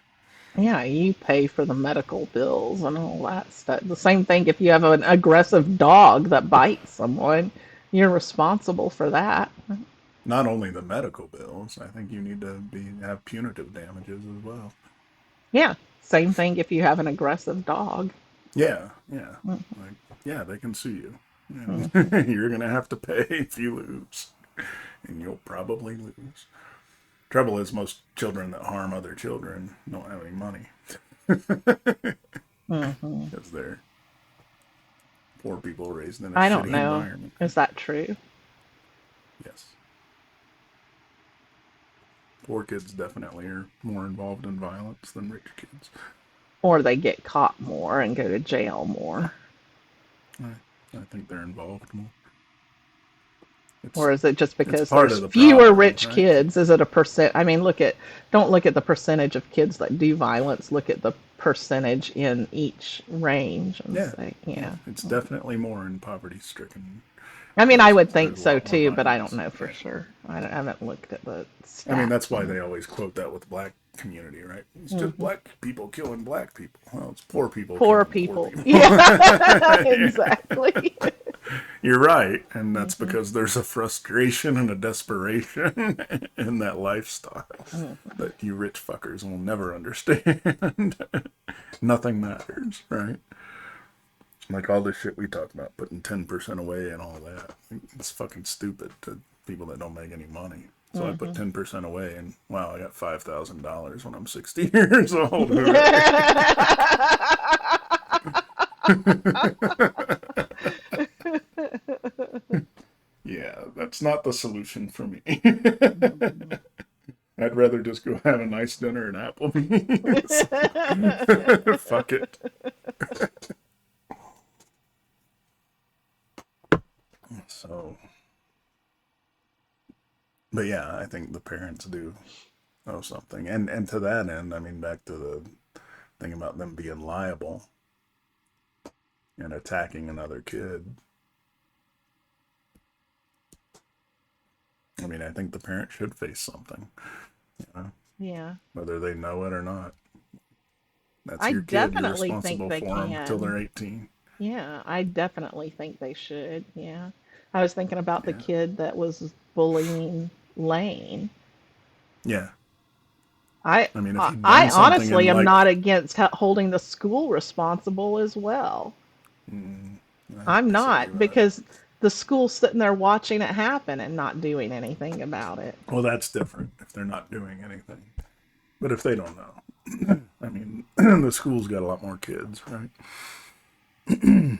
Yeah, you pay for the medical bills and all that stuff. The same thing if you have an aggressive dog that bites someone, you're responsible for that. Not only the medical bills, I think you need to have punitive damages as well. Yeah, same thing if you have an aggressive dog. Yeah, yeah. Like, yeah, they can sue you. Mhm. And you're gonna have to pay if you lose. And you'll probably lose. Trouble is most children that harm other children don't have any money. Mhm. Because they're poor people raised in a I don't shitty know. environment. Is that true? Yes. Poor kids definitely are more involved in violence than rich kids. Or they get caught more and go to jail more. I think they're involved more. It's Or is it just it's because part there's of the fewer problem, rich right? kids? Is it a percent? I mean, don't look at the percentage of kids that do violence. Look at the percentage in each range and Yeah, say, yeah. yeah. It's definitely more in poverty-stricken I mean, I would places. think There's a so lot more too, but I don't violence. know for Yeah. sure. I haven't looked at the I mean, that's stats why on they always quote that with the black community, right? It's it. just Hmm. black people killing black people. Well, it's poor people Poor killing poor people. people. Yeah, Yeah. exactly. You're right, and that's Hmm. because there's a frustration and a desperation in that lifestyle Hmm. that you rich fuckers will never understand. Nothing matters, right? Like all this shit we talk about, putting 10% away and all that. It's fucking stupid to people that don't make any money. So I put Hmm. 10% away, and wow, I got $5,000 when I'm 60 years old. Hooray! Yeah, that's not the solution for me. I'd rather just go have a nice dinner at Applebee's. Fuck it. So, but yeah, I think the parents do owe something, and to that end, I mean, back to the thing about them being liable and attacking another kid. I mean, I think the parent should face something, you know, Yeah. whether they know it or not. That's I your kid. You're definitely think responsible they for them till can. they're 18. Yeah, I definitely think they should. Yeah. I was thinking about the Yeah. kid that was bullying Lane. Yeah. I I mean, if I he'd I done something honestly in am not like, against holding the school responsible as well. mm, I I'm disagree not with that. because the school's sitting there watching it happen and not doing anything about it. Well, that's different if they're not doing anything. But if they don't know, I mean, the school's got a lot more kids, right?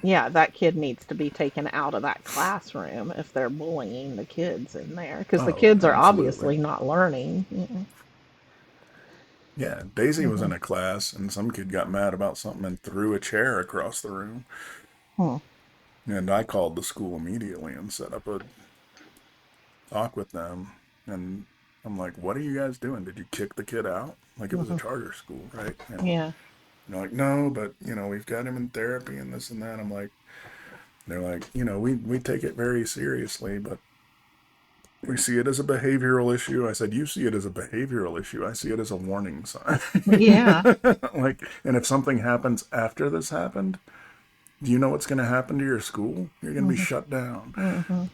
Yeah, that kid needs to be taken out of that classroom if they're bullying the kids in there because the Oh, kids are absolutely. obviously not learning. Yeah. Yeah, Daisy was Hmm. in a class and some kid got mad about something and threw a chair across the room. Hmm. And I called the school immediately and set up a talk with them. And I'm like, what are you guys doing? Did you kick the kid out? Like it was a Hmm. charter school, right? And Yeah. they're like, no, but we've got him in therapy and this and that. I'm like, they're like, we take it very seriously, but we see it as a behavioral issue. I said, you see it as a behavioral issue. I see it as a warning sign. Yeah. Like, and if something happens after this happened, do you know what's going to happen to your school? You're going to be Hmm. shut down Hmm.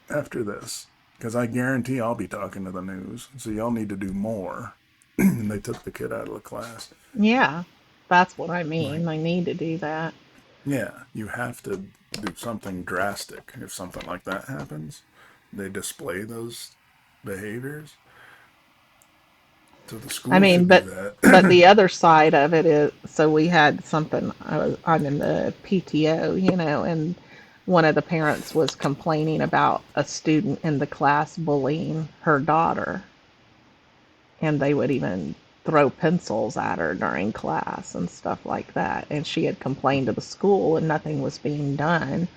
after this. Because I guarantee I'll be talking to the news. So y'all need to do more. And they took the kid out of the class. Yeah. That's what I Like, mean. I need to do that. yeah, you have to do something drastic if something like that happens. They display those behaviors. So the I school mean, should do but that. the other side of it is, so we had something. I'm in the PTO, and one of the parents was complaining about a student in the class bullying her daughter, and they would even throw pencils at her during class and stuff like that. And she had complained to the school, and nothing was being done.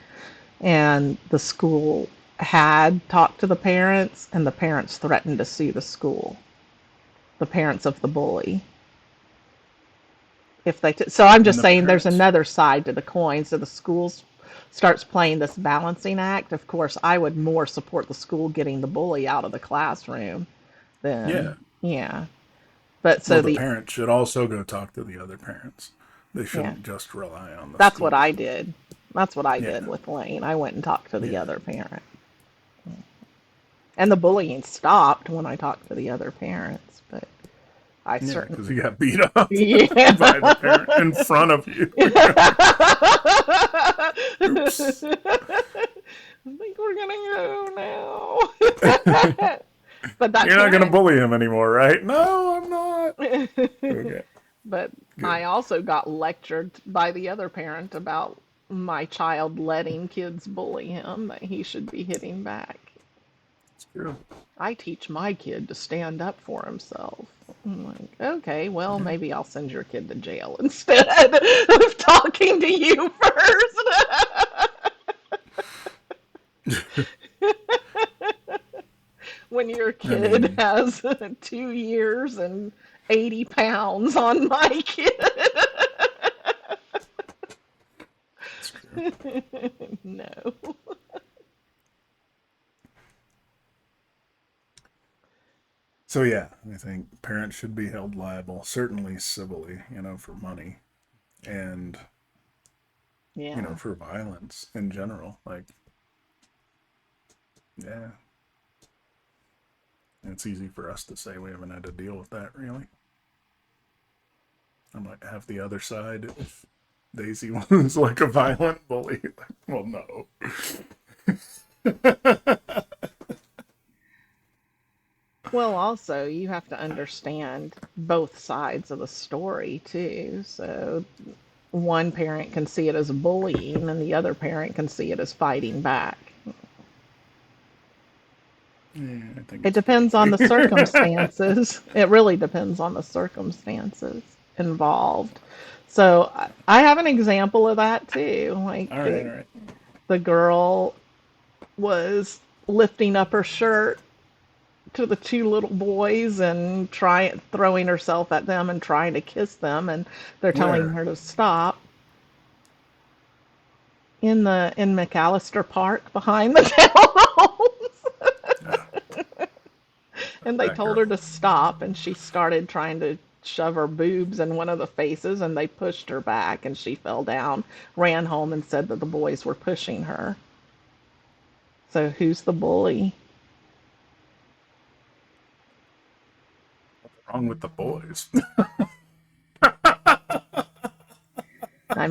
And the school had talked to the parents, and the parents threatened to sue the school, the parents of the bully. If they so I'm And just the saying there's parents, another side to the coin. So the schools starts playing this balancing act. Of course, I would more support the school getting the bully out of the classroom than, yeah. yeah. But Well, so the the parents should also go talk to the other parents. They yeah, shouldn't just rely on the that's what school. I did. That's what I did Yeah, with Lane. I went and talked to the yeah, other parent. And the bullying stopped when I talked to the other parents, but I yeah, certainly because he got beat up yeah. by the parent in front of you. Oops. I think we're gonna go now. But that You're not going to parent, bully him anymore, right? No, I'm not. Okay, but good. I also got lectured by the other parent about my child letting kids bully him, that he should be hitting back. It's true. I teach my kid to stand up for himself. I'm like, okay, well, Yeah. maybe I'll send your kid to jail instead of talking to you first. when your I kid mean, has 2 years and 80 pounds on my kid. it's true. No. So yeah, I think parents should be held liable, certainly civilly, for money and Yeah. for violence in general. Like, yeah, it's easy for us to say we haven't had to deal with that really. I might have the other side if Daisy was like a violent bully. Well, no. Well, also, you have to understand both sides of the story, too. So, one parent can see it as bullying, and the other parent can see it as fighting back. Yeah, I think It it's depends on probably. the circumstances. It really depends on the circumstances involved. So, I have an example of that, too. All right, all right. The girl was lifting up her shirt to the two little boys and throwing herself at them and trying to kiss them, and they're telling Where? her to stop in McAllister Park behind the townhomes. Yeah, And they that told her girl. to stop, and she started trying to shove her boobs in one of the faces, and they pushed her back, and she fell down, ran home, and said that the boys were pushing her. So who's the bully? What's wrong with the boys? I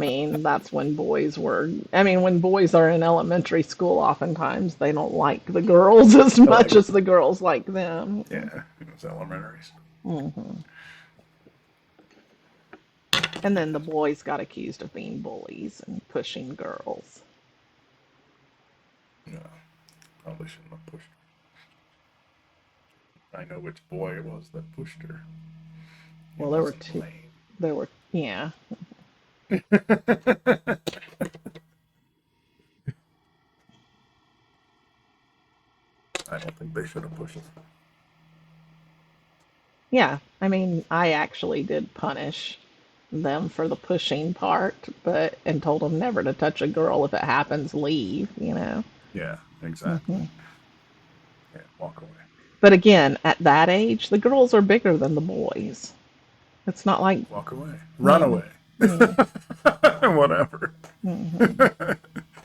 mean, when boys are in elementary school, oftentimes they don't like the girls as much Like, as the girls like them. yeah, it was elementary. Hmm. And then the boys got accused of being bullies and pushing girls. No, probably shouldn't have pushed her. I know which boy it was that pushed her. It Well, there were wasn't two. Lane. There were, yeah. I don't think they should have pushed her. Yeah. I mean, I actually did punish them for the pushing part, and told them never to touch a girl. If it happens, leave. Yeah, exactly. Hmm. Yeah, walk away. But again, at that age, the girls are bigger than the boys. It's not like, Walk away. Run yeah, away. yeah. Whatever. Hmm.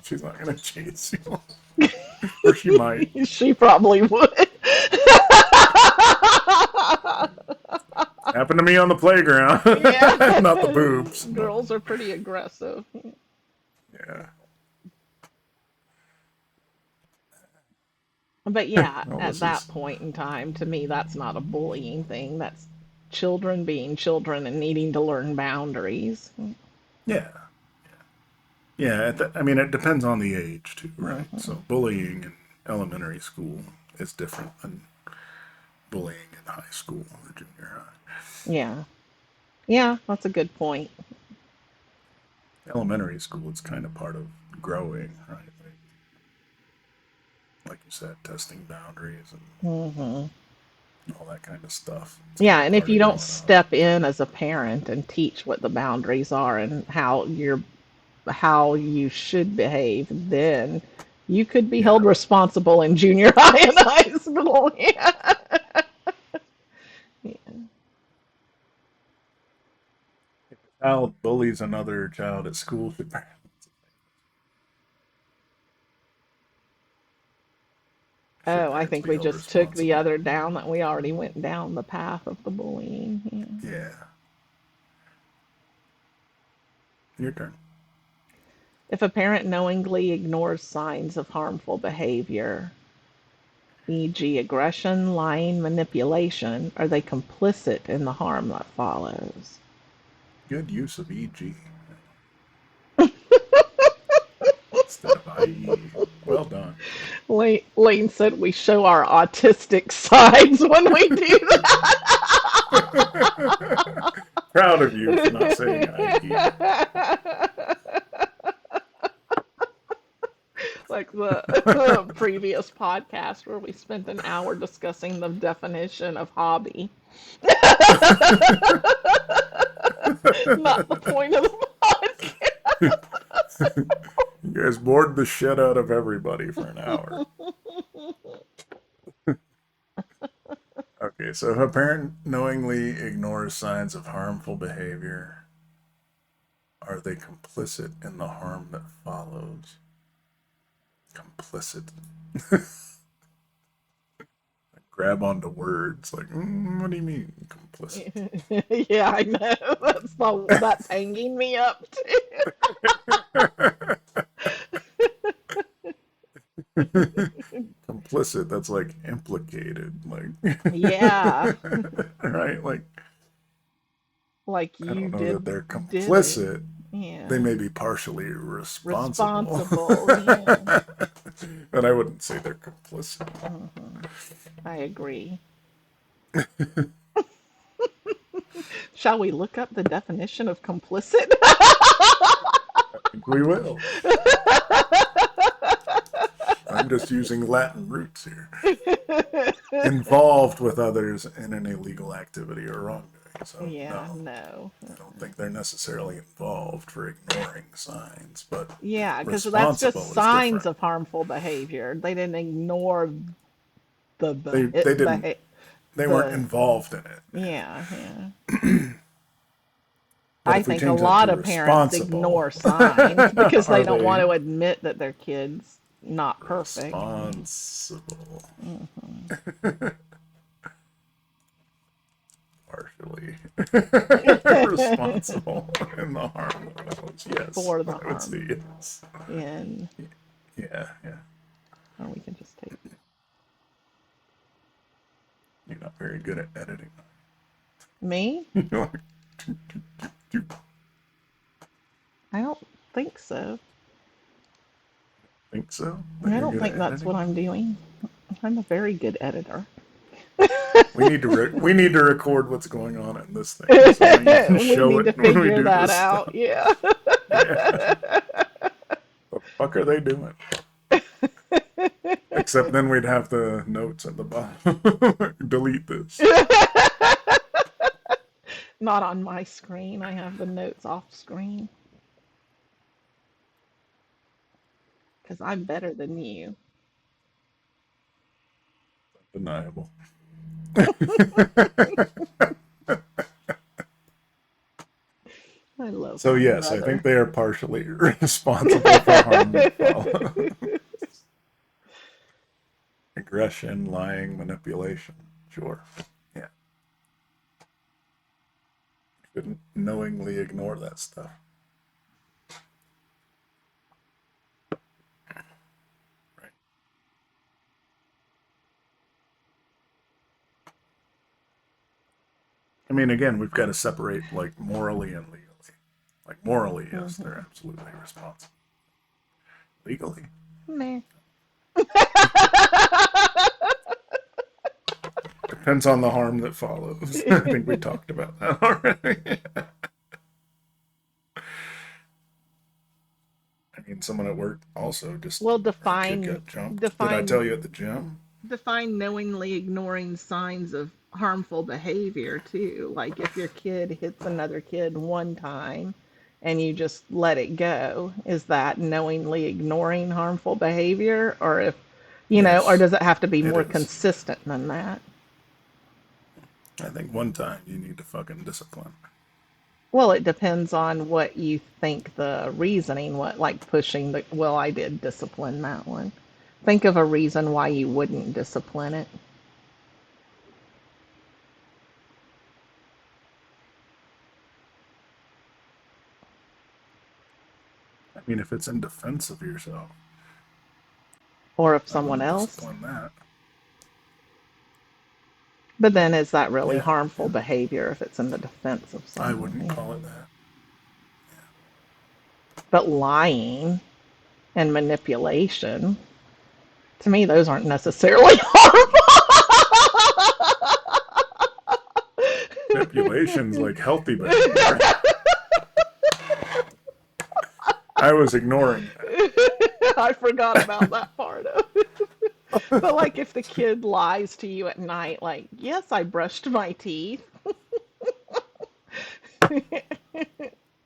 She's not going to chase you. Or she might. She probably would. Happened to me on the playground. Yeah. Not the boobs, but Girls are pretty aggressive. yeah. But yeah, Well, at this that is point in time, to me, that's not a bullying thing. That's children being children and needing to learn boundaries. yeah, yeah. I mean, it depends on the age too, right? Hmm. So bullying in elementary school is different than bullying in high school or junior high. Yeah. Yeah, that's a good point. Elementary school, it's kind of part of growing, right? Like you said, testing boundaries and Hmm. all that kind of stuff. It's Yeah, kind of and if part you of don't growing up. step in as a parent and teach what the boundaries are and how you should behave, then you could be Yeah. held responsible in junior high and high school. Yeah. If a child bullies another child at school, should Oh, I parents think be we held just took the responsible? other down that we already went down the path of the bullying. Yeah. Yeah. Your turn. If a parent knowingly ignores signs of harmful behavior, e.g., aggression, lying, manipulation, are they complicit in the harm that follows? Good use of EG instead of IE. Well done. Lane said we show our autistic sides when we do Proud of you for not saying IE. that. Like the previous podcast where we spent an hour discussing the definition of hobby. Not the point of the podcast. You guys bored the shit out of everybody for an hour. Okay, so if a parent knowingly ignores signs of harmful behavior, are they complicit in the harm that follows? Complicit. Grab onto words like, what do you mean, complicit? Yeah, I know. That's hanging me up too. Complicit, that's like implicated, like, Yeah, right? like I don't you know that they're did it. complicit. They Yeah, may be partially responsible, responsible. Yeah. but I wouldn't say they're complicit. I agree. Shall we look up the definition of complicit? I think we will. I'm just using Latin roots here. Involved with others in an illegal activity or wrongdoing. So, Yeah, no, no. I don't think they're necessarily involved for ignoring signs, but Yeah, because that's just responsible is signs different. of harmful behavior. They didn't ignore the They didn't, they weren't the involved in it. yeah, yeah. But I if we think a change that lot to of parents responsible, ignore signs because they are don't want they to admit that their kid's not perfect. responsible? Mhm. Partially responsible in the harm that follows. Yes, For the I would say harm yes. in, Yeah, yeah. or we can just take. You're not very good at editing. Me? You're like, I don't think so. think so? That I you're don't good think at that's what editing? I'm doing. I'm a very good editor. We need to record what's going on in this thing so we can We show need it to when we figure do that this out. stuff. Yeah. Yeah. The fuck are they doing? Except then we'd have the notes at the bottom. Delete this. Not on my screen. I have the notes off screen because I'm better than you. Deniable. I love So my yes, I think brother. they are partially responsible for harm that follows. Aggression, lying, manipulation. Sure. Yeah. Shouldn't knowingly ignore that stuff. Right. I mean, again, we've got to separate like morally and legally. Like morally, yes, they're Mhm. absolutely responsible. Legally, Meh. depends on the harm that follows. I think we talked about that already. I mean, someone at work also just Well, our kid got jumped. Did I define tell you at the gym? define knowingly ignoring signs of harmful behavior too. Like if your kid hits another kid one time and you just let it go, is that knowingly ignoring harmful behavior? Or if, or Yes, does it have to be it more is. consistent than that? I think one time you need to fucking discipline. Well, it depends on what you think the reasoning, what like pushing well, I did discipline that one. Think of a reason why you wouldn't discipline it. I mean, if it's in defense of yourself, Or if I someone wouldn't else. discipline that. But then is that really Yeah, harmful yeah. behavior if it's in the defense of I someone? wouldn't Yeah. call it that. But lying and manipulation, to me, those aren't necessarily Manipulation's harmful. like healthy behavior. I was ignoring that. I forgot about that part of it. But like if the kid lies to you at night, like, yes, I brushed my teeth,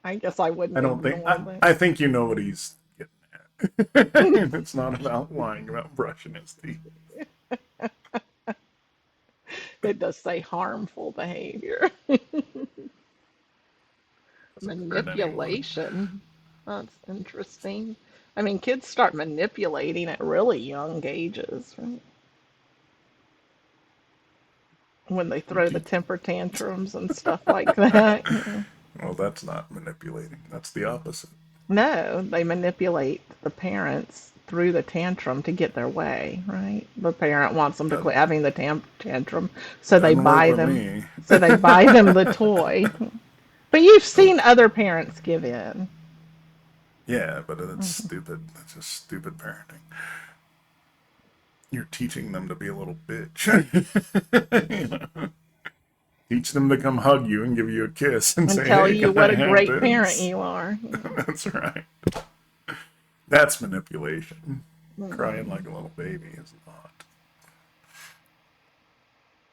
I guess I I wouldn't don't think. ignore them. I think you know what he's getting at. It's not about lying about brushing his teeth. It does say harmful behavior. Hasn't hurt anyone. Manipulation. That's interesting. I mean, kids start manipulating at really young ages, right? When they You throw the teach. temper tantrums and stuff like that. Yeah. Well, that's not manipulating. That's the opposite. No, they manipulate the parents through the tantrum to get their way, right? The parent wants them to That quit having the tantrum, so they doesn't work buy with them, me. so they buy them the toy. But you've seen other parents give in. Yeah, but it's Mhm. stupid. That's just stupid parenting. You're teaching them to be a little bitch. You know? Teach them to come hug you and give you a kiss and And say, tell "Hey, you can what I a have great parent this?" you are. That's right. That's manipulation. Crying Mhm. like a little baby is not.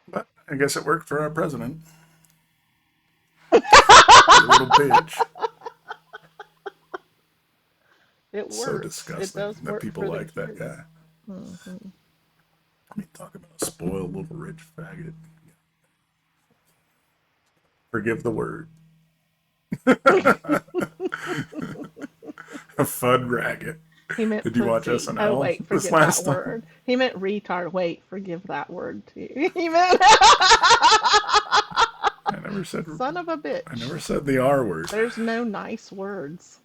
But I guess it worked for our president. Be a little bitch. It So works. It disgusting does that work people for the like that kids. guy. Hmm. I mean, talk about a spoiled little rich faggot. Forgive the word. A fud ragged. He meant Did you watch pussy. Oh, SNL wait, this forget that last time? word. He meant retard. Wait, forgive that word too. He meant I never said. son of a I bitch. never said the R word. There's no nice words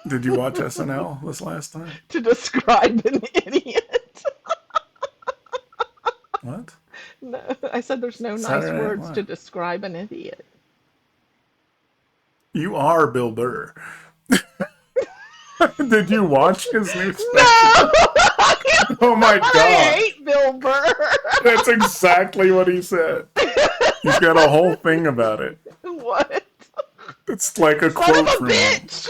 Did you watch SNL this last time? to describe an idiot. What? No, I said there's no nice Saturday Night words to Live. describe an idiot. You are Bill Burr. Did you watch his new No! special? Oh my I god. hate Bill Burr. That's exactly what he said. He's got a whole thing about it. What? It's like a Son of quote a from him. bitch!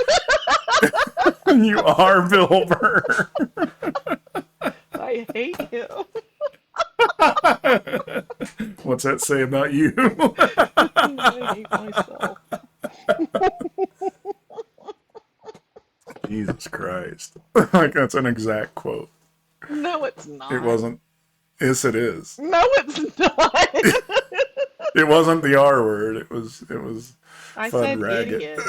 You are Bill Burr. I hate him. What's that say about you? I hate myself. Jesus Christ. Like, that's an exact quote. No, it's It not. wasn't. Yes, it is. No, it's not. It wasn't the R word. It was I Fud said Raggett. idiot.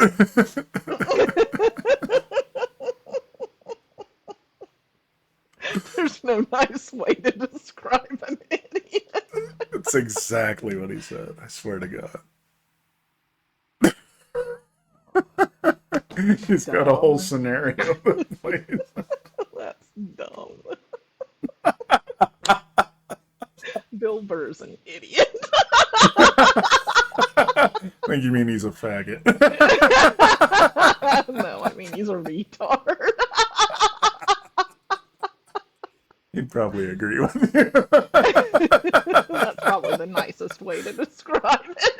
There's no nice way to describe an idiot. That's exactly what he said. I swear to God. He's got a whole Dumb. scenario that plays. That's dumb. Bill Burr's an idiot. I think you mean he's a faggot. No, I mean he's a retard. He'd probably agree with you. That's probably the nicest way to describe it.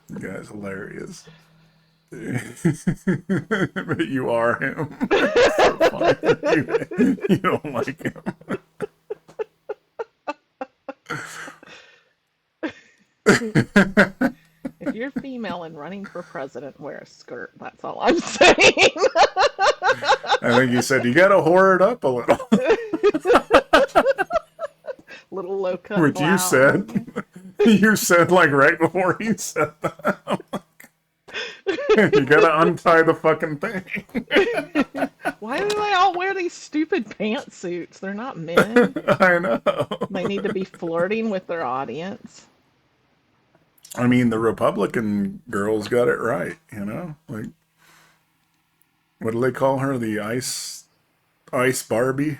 You guy's hilarious. But you are him. So funny. You don't like him. If you're female and running for president, wear a skirt. That's all I'm saying. I think you said you gotta whore it up a little. Little low cut Which you blouse. said. You said like right before he said that. You gotta untie the fucking thing. Why do they all wear these stupid pantsuits? They're not men. I know. They need to be flirting with their audience. I mean, the Republican girls got it right, you know? Like, what do they call her? The Ice Barbie?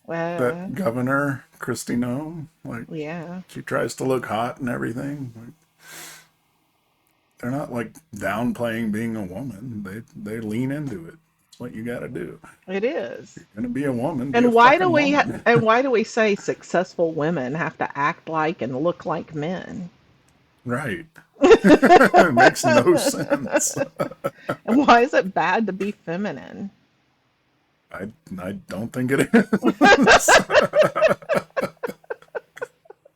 Well, That governor, Kristi Noem? Like, yeah, she tries to look hot and everything. Like, they're not like downplaying being a woman. They lean into it. That's what you gotta do. it is. You're gonna be a woman, be a And why do fucking we woman. and why do we say successful women have to act like and look like men? Right. It makes no sense. And why is it bad to be feminine? I don't think it is.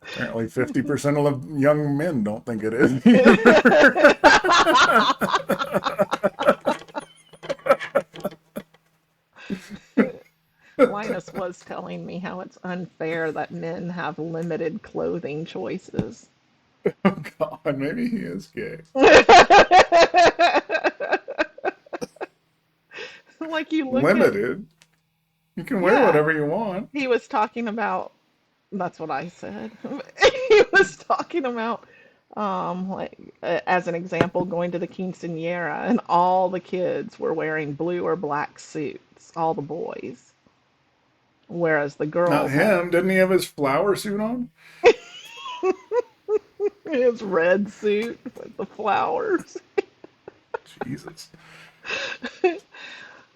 Apparently, 50% of young men don't think it is either. Linus was telling me how it's unfair that men have limited clothing choices. Oh God, maybe he is gay. Like you look at, Limited. You can wear yeah, whatever you want. he was talking about, that's what I said. He was talking about, like, as an example, going to the quinceanera and all the kids were wearing blue or black suits, all the boys, whereas the Not girls had him. Didn't he have his flower suit on? his red suit with the flowers. Jesus.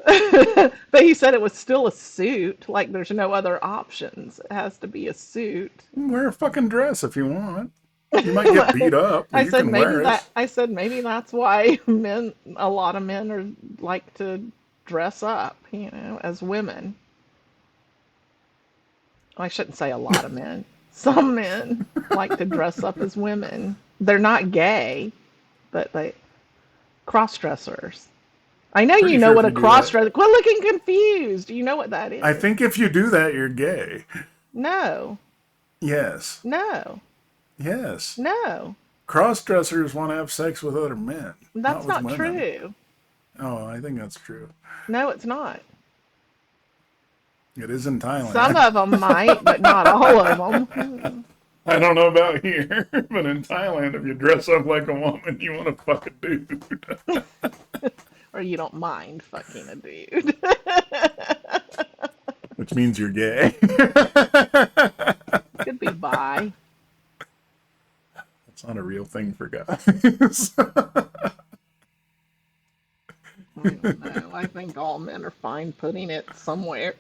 But he said it was still a suit, like there's no other options. It has to be a suit. Wear a fucking dress if you want. You might get beat up, but you can wear it. I said maybe that's why men, a lot of men are like to dress up, as women. I shouldn't say a lot of men. Some men like to dress up as women. They're not gay, but they cross dressers. I know you Pretty know sure if what you a do cross that, dresser. Quit looking confused. Do you know what that I is? think if you do that, you're gay. No, Yes. no, Yes. no. Cross dressers want to have sex with other men, not That's with not women. true. Oh, I think that's true. No, it's not. It is in Some Thailand. of them might, but not all of them. I don't know about here, but in Thailand, if you dress up like a woman, you want to fuck a dude. Or you don't mind fucking a dude. Which means you're gay. Could be bi. That's not a real thing for guys. I don't know. I think all men are fine putting it somewhere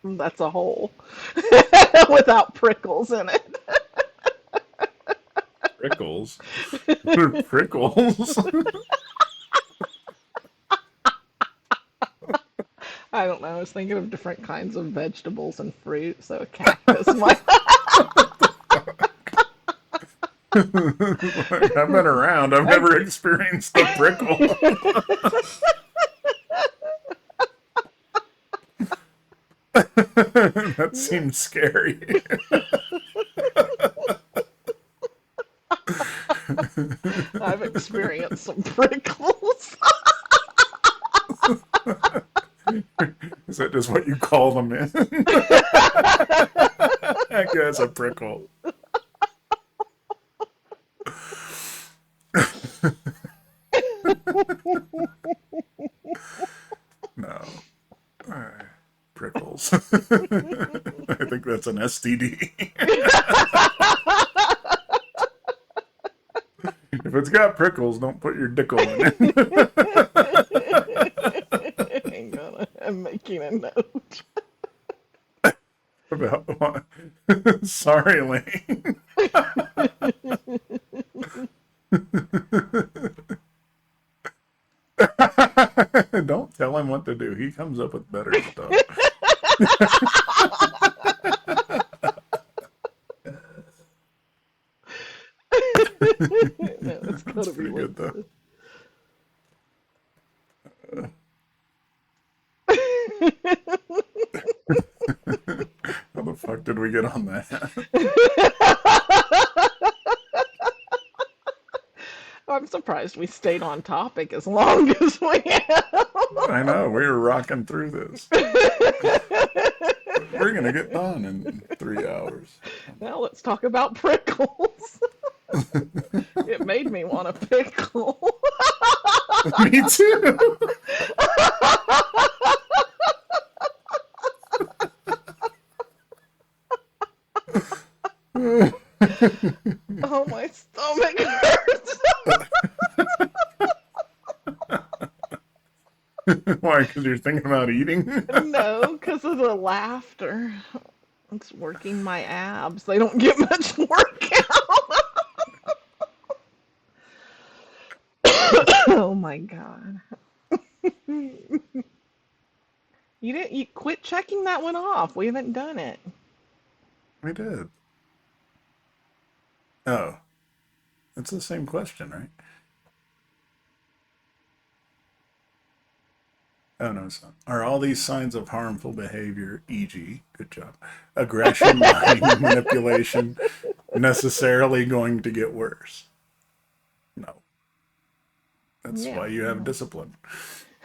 that's a hole without prickles in it. Prickles. Prickles. I don't know. I was thinking of different kinds of vegetables and fruit, so a cactus might. Look, I've been around. I've never experienced a prickle. That seems scary. I've experienced some prickles. Is that just what you call them in? That guy's a prickle. No. Prickles. I think that's an STD. If it's got prickles, don't put your dickle in it. Hang on, I'm making a note. About what? Sorry, Lane. Don't tell him what to do. He comes up with better stuff. No, it's That's gotta be pretty like good, though. How the fuck did we get on that? I'm surprised we stayed on topic as long as we have. I know, we were rocking through this. We're gonna get done in 3 hours. Now let's talk about prickles. It made me want a pickle. Me too. Oh, my stomach hurts. Why? Because you're thinking about eating? No, because of the laughter. It's working my abs. They don't get much workout. Oh my God. You didn't. You quit checking that one off. We haven't done it. We did. Oh, it's the same question, right? Oh no, it's not. Are all these signs of harmful behavior, e.g., good job, aggression, lying, manipulation, necessarily going to get worse? No. That's Yeah. why you have No. discipline.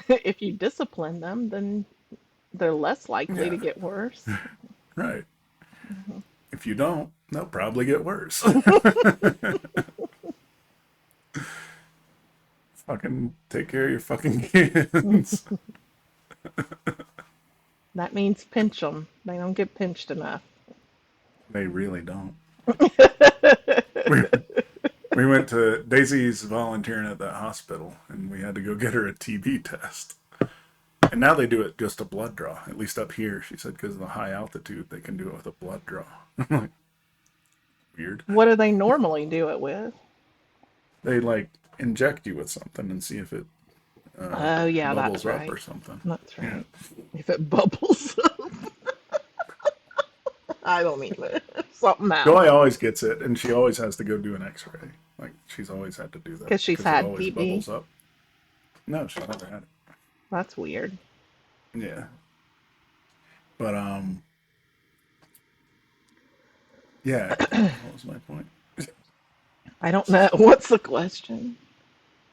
If you discipline them, then they're less likely to Yeah, get worse. right. If you don't, they'll probably get worse. Fucking take care of your fucking kids. That means pinch them. They don't get pinched enough. They really don't. We, we went to Daisy's volunteering at that hospital, and we had to go get her a TB test. And now they do it just a blood draw. At least up here, she said, because of the high altitude, they can do it with a blood draw. I'm like, weird. What do they normally do it with? They like inject you with something and see if it Oh, yeah, that's bubbles up right. or something. That's Yeah. right. If it bubbles up, I don't either. Something Joy happens. always gets it, and she always has to go do an X-ray. Like she's always had to do that Because she's because it had always TB. bubbles up. No, she's never had That's weird. it. Yeah, but yeah. What was my point? I don't know. What's the question?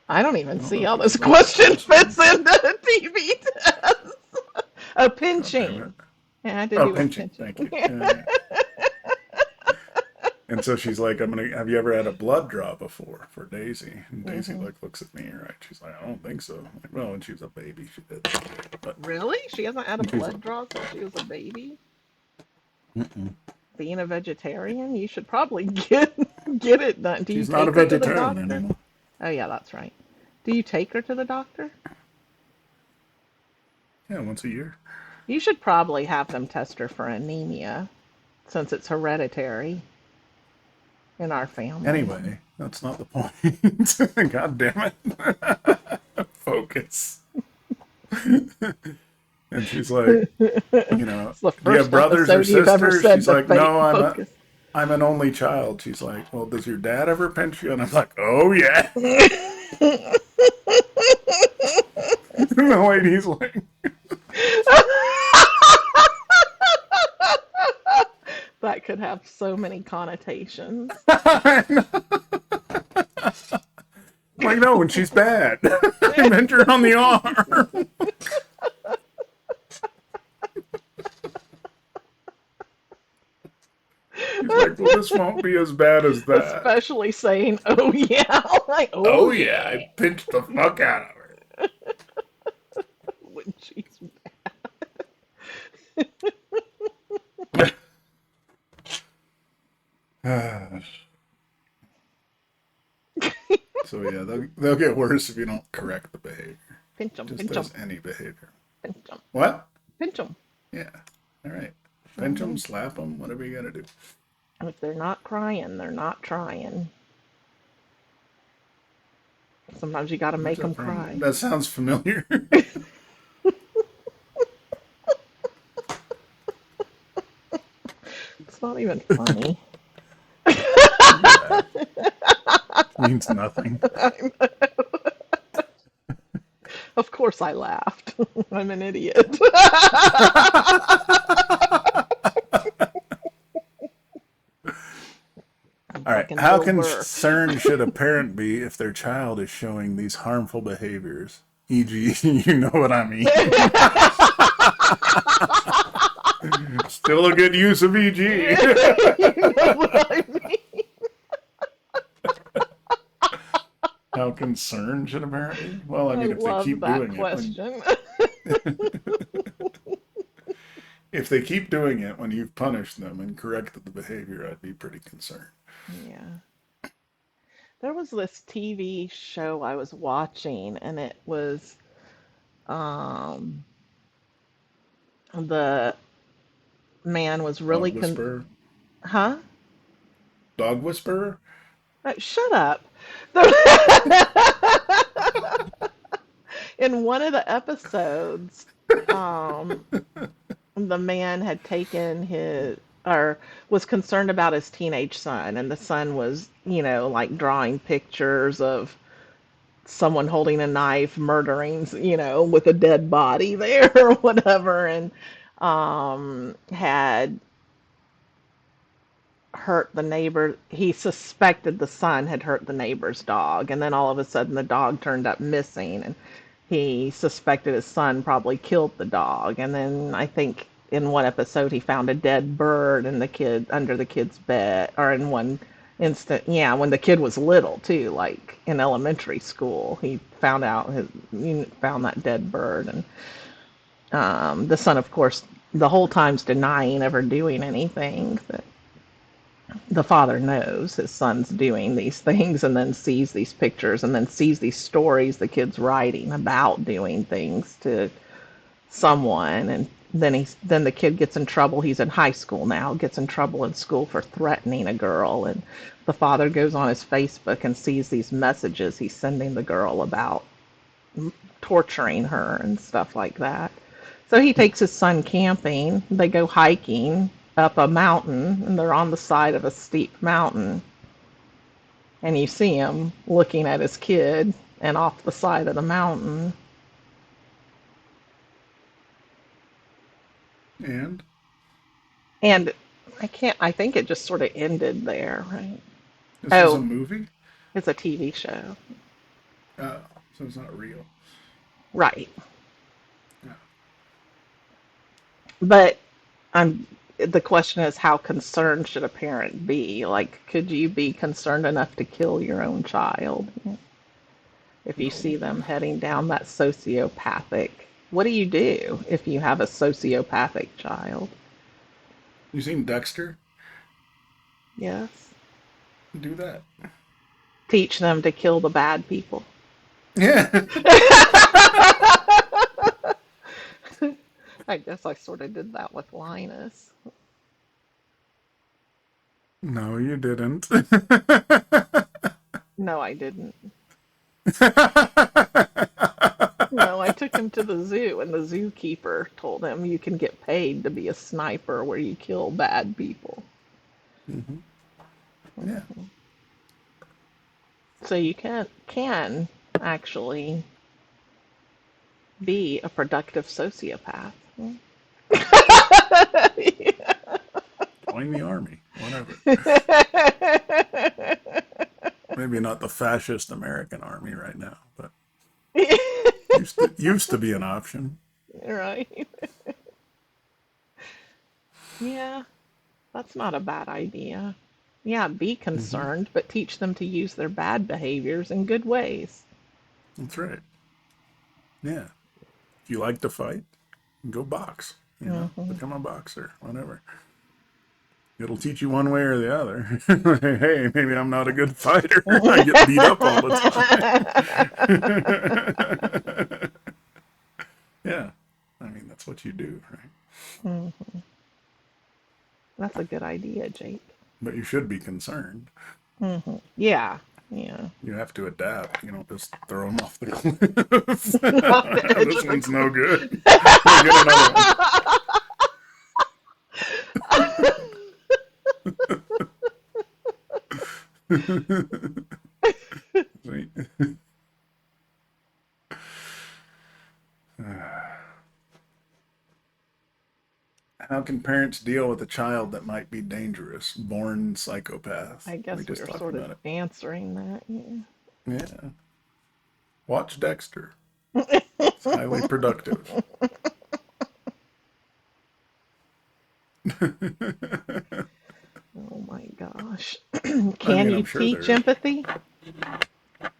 I don't I even don't know see if how it's this about the question fits question. into a TV test. Oh, God damn it! pinching. It had to Oh, do with pinching. pinching. Thank you. Yeah, yeah. And so she's like, "I'm gonna. Have you ever had a blood draw before for Daisy?" And Daisy Hmm. like looks at me, right? She's like, "I don't think so." I'm like, well, when she was a baby, she did. But Really? She hasn't had a she's blood draw since she was a baby? mm-mm. Being a vegetarian, you should probably get it done. Do you She's not a take her to the vegetarian doctor? anymore. Oh yeah, that's right. Do you take her to the doctor? Yeah, once a year. You should probably have them test her for anemia since it's hereditary in our family. Anyway, that's not the point. God damn it. Focus. And she's like, It's the do you have first brothers or episode you've ever sisters? said She's the like, no, focus. I'm an only child. She's like, well, does your dad ever pinch you? And I'm like, oh yeah. And the lady's like, That could have so many connotations. like, no, when she's bad. I meant her on the arm. She's like, well, this won't be as bad as that. Especially saying, "Oh yeah," like, "Oh Oh yeah, yeah," I pinched the fuck out of her. when she's So yeah, they'll get worse if you don't correct the behavior, pinch them, just pinch them, as any behavior. pinch them, What? pinch them. Yeah. All right. Pinch them, Hmm. slap them, whatever you gotta do. If they're not crying, they're not trying. Sometimes you got to Where's make them that from? cry. That sounds familiar. It's not even funny. Yeah, means nothing. Of course I laughed. I'm an idiot. All right. Fucking How Bill Burr. concerned should a parent be if their child is showing these harmful behaviors? E.g., you know what I mean. Still a good use of E.g. You know what I mean? How concerned should a parent be? Well, I I mean, if they love keep that doing it when question. if they keep doing it when you've punished them and corrected the behavior, I'd be pretty concerned. Yeah. There was this TV show I was watching, and it was um the man was really Dog whisperer. huh? Dog whisperer. Shut up. In one of the episodes, um, the man had taken his or was concerned about his teenage son, and the son was, like drawing pictures of someone holding a knife, murdering, with a dead body there or whatever, and had hurt the neighbor. He suspected the son had hurt the neighbor's dog, and then all of a sudden the dog turned up missing, and he suspected his son probably killed the dog. And then I think in one episode he found a dead bird in the kid under the kid's bed, or in one instant, yeah, when the kid was little too, like in elementary school, he found that dead bird, and the son, of course, the whole time's denying ever doing anything. But the father knows his son's doing these things, and then sees these pictures, and then sees these stories the kid's writing about doing things to someone. And then the kid gets in trouble. He's in high school now, gets in trouble in school for threatening a girl, and the father goes on his Facebook and sees these messages he's sending the girl about torturing her and stuff like that. So he takes his son camping. They go hiking up a mountain, and they're on the side of a steep mountain. And you see him looking at his kid and off the side of the mountain. And And I think it just sort of ended there, right? this was a Oh, movie? it's a TV show. Oh, so it's not real. Right. Yeah. But I'm the question is, how concerned should a parent be? Like, could you be concerned enough to kill your own child if you No. see them heading down that sociopathic? What do you do if you have a sociopathic child? You seen Dexter? Yes. Do that. Teach them to kill the bad people. Yeah. I guess I sort of did that with Linus. No, you didn't. No, I didn't. No, I took him to the zoo, and the zookeeper told him you can get paid to be a sniper where you kill bad people. Hmm. Yeah. So you can actually be a productive sociopath. Join the army. Whatever. Maybe not the fascist American army right now, but used to be an option. Right. Yeah, that's not a bad idea. Yeah, be Hmm. concerned, but teach them to use their bad behaviors in good ways. That's right. Yeah. If you like to fight, go box. Hmm. Become a boxer. Whatever. It'll teach you one way or the other. Hey, maybe I'm not a good fighter. I get beat up all the time. Yeah. I mean, that's what you do, right? That's a good idea, Jake. But you should be concerned. Yeah, yeah. You have to adapt. You don't just throw them off the cliff. Off the edge This of the one's no cliff. good. We'll get another one. Sweet. How can parents deal with a child that might be dangerous, born psychopath? I We guess we just were talked sort of about it. answering that. Yeah. Watch Dexter. Yeah. It's highly productive. Oh my gosh. I Can mean, you I'm sure teach there is. empathy?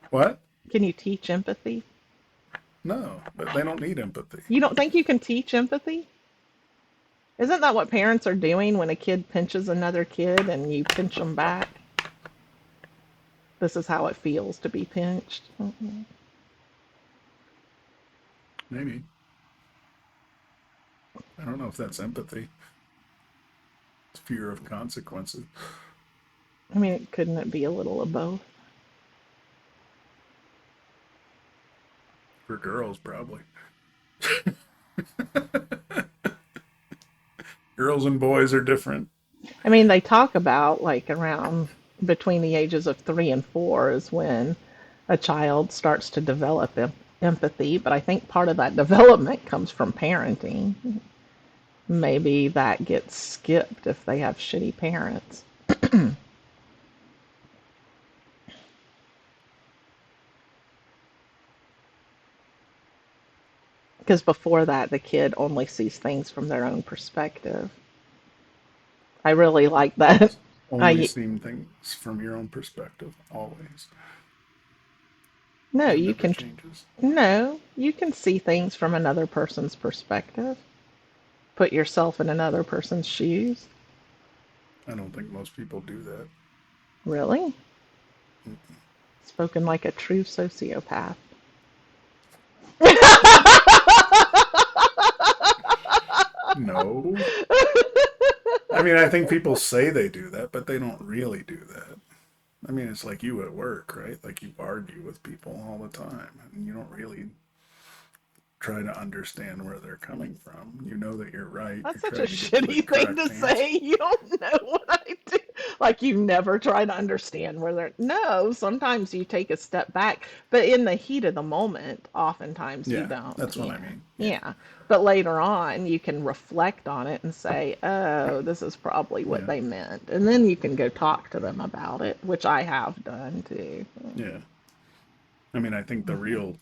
What? Can you teach empathy? No, but they don't need empathy. You don't think you can teach empathy? Isn't that what parents are doing when a kid pinches another kid and you pinch them back? This is how it feels to be pinched. Maybe. I don't know if that's empathy. It's fear of consequences. I mean, couldn't it be a little of both? For girls, probably. Girls and boys are different. I mean, they talk about like around between the ages of 3 and 4 is when a child starts to develop empathy, but I think part of that development comes from parenting. Maybe that gets skipped if they have shitty parents. Because before that, the kid only sees things from their own perspective. I really like that. Only I seeing things from your own perspective, always. no, That you never can changes. no, you can see things from another person's perspective. Put yourself in another person's shoes. I don't think most people do that. Really? Spoken like a true sociopath. No. I mean, I think people say they do that, but they don't really do that. I mean, it's like you at work, right? Like you argue with people all the time, and you don't really try to understand where they're coming from. You know that you're right. That's You're such a trying to get to the shitty thing to correct answer. say. You don't know what I do. Like you never try to understand where they're. No, sometimes you take a step back, but in the heat of the moment, oftentimes you Yeah, don't. that's what I Yeah, mean. Yeah, yeah. But later on, you can reflect on it and say, oh, this is probably what yeah, they meant. And then you can go talk to them about it, which I have done too. yeah. I mean, I think the real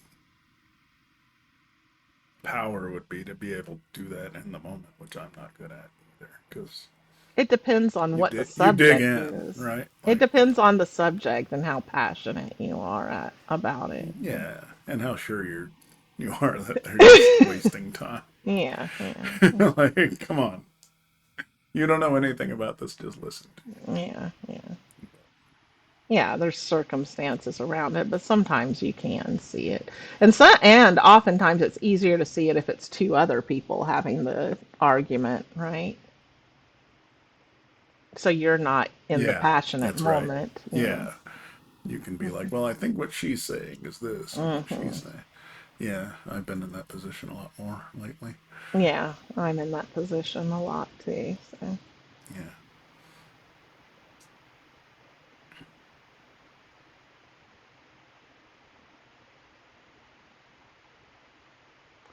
power would be to be able to do that in the moment, which I'm not good at either. Because It depends on what the you dig subject in, is. right? It Like, depends on the subject and how passionate you are about it. yeah, and how sure you are that they're just wasting time. Yeah, yeah, Like, come on, you don't know anything about this. Just listen to yeah, yeah. Yeah, there's circumstances around it, but sometimes you can see it. And oftentimes it's easier to see it if it's two other people having the argument, right? So you're not me. in the Yeah, passionate that's right. moment, you know. Yeah, you can be like, well, I think what she's saying is this, and what she's Hmm. saying. Yeah, I've been in that position a lot more lately. Yeah, I'm in that position a lot too. So, Yeah.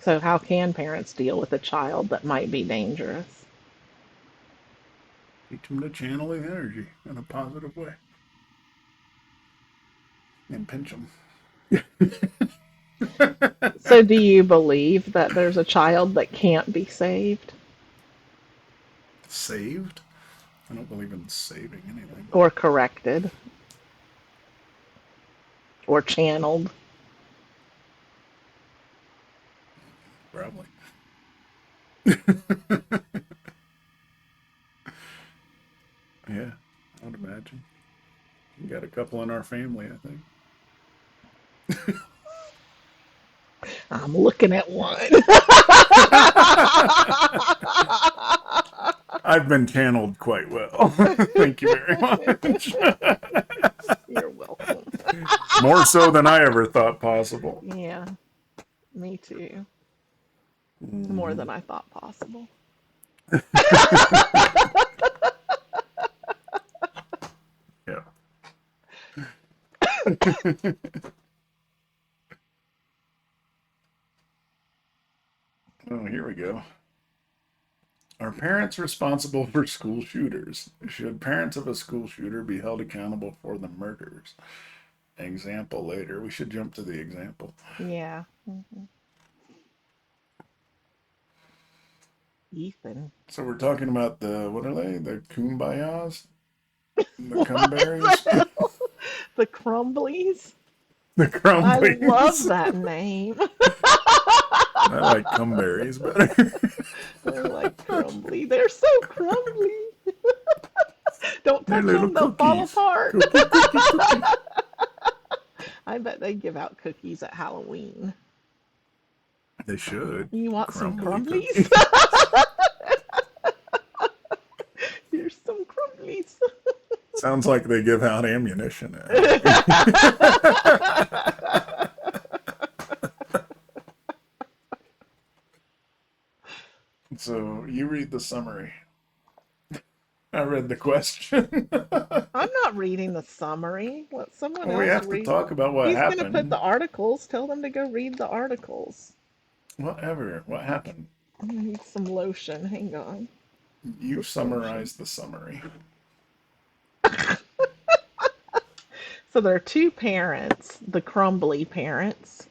so how can parents deal with a child that might be dangerous? Teach them to channel the energy in a positive way and pinch them. So do you believe that there's a child that can't be saved Saved? I don't believe in saving anything. or corrected or channeled? Probably. Yeah, I would imagine. We got a couple in our family, I think. I'm looking at one. I've been channeled quite well. Thank you very much. You're welcome. More so than I ever thought possible. Yeah, me too. More Mm-hmm. than I thought possible. Yeah. Oh, here we go. Are parents responsible for school shooters? Should parents of a school shooter be held accountable for the murders? Example later. We should jump to the example. Yeah. Ethan. So we're talking about the what are they? The kumbayas? The What the cumberries? hell? The Crumblies? The I love crumblies? that name. I like cumberries better. I like crumbly. They're so crumbly. Don't They're touch little them, they'll fall cookies. apart. Cookie, cookie, cookie. I bet they give out cookies at Halloween. They should. You want some Crumbly crumblies? cookies. Here's some crumblies. Sounds like they give out ammunition at Halloween. summary. I read the question. I'm not reading the summary. Let someone Well, we else have to read. talk about what He's going to put the happened. articles. Tell them to go read the articles. Whatever. What happened? I need some lotion. Hang on. You Prescription. summarized the summary. So there are two parents, the crumbly parents.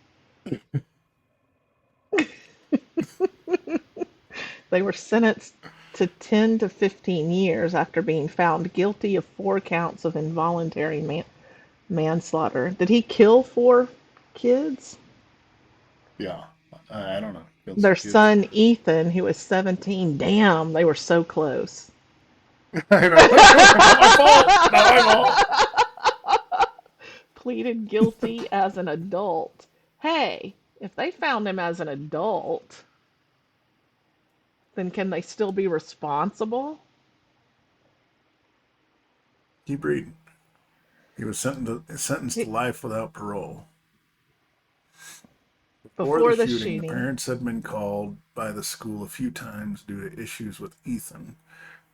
They were sentenced to 10 to 15 years after being found guilty of 4 counts of involuntary manslaughter. Did he kill 4 kids? Yeah. I don't know. Killed some Their kids. son Ethan, who was 17, damn, they were so close. I know. Not my fault. Not my fault. Pleaded guilty as an adult. Hey, if they found him as an adult, then can they still be responsible? Keep reading. He was sentenced to life without parole. Before the Before the shooting, the shooting, parents had been called by the school a few times due to issues with Ethan.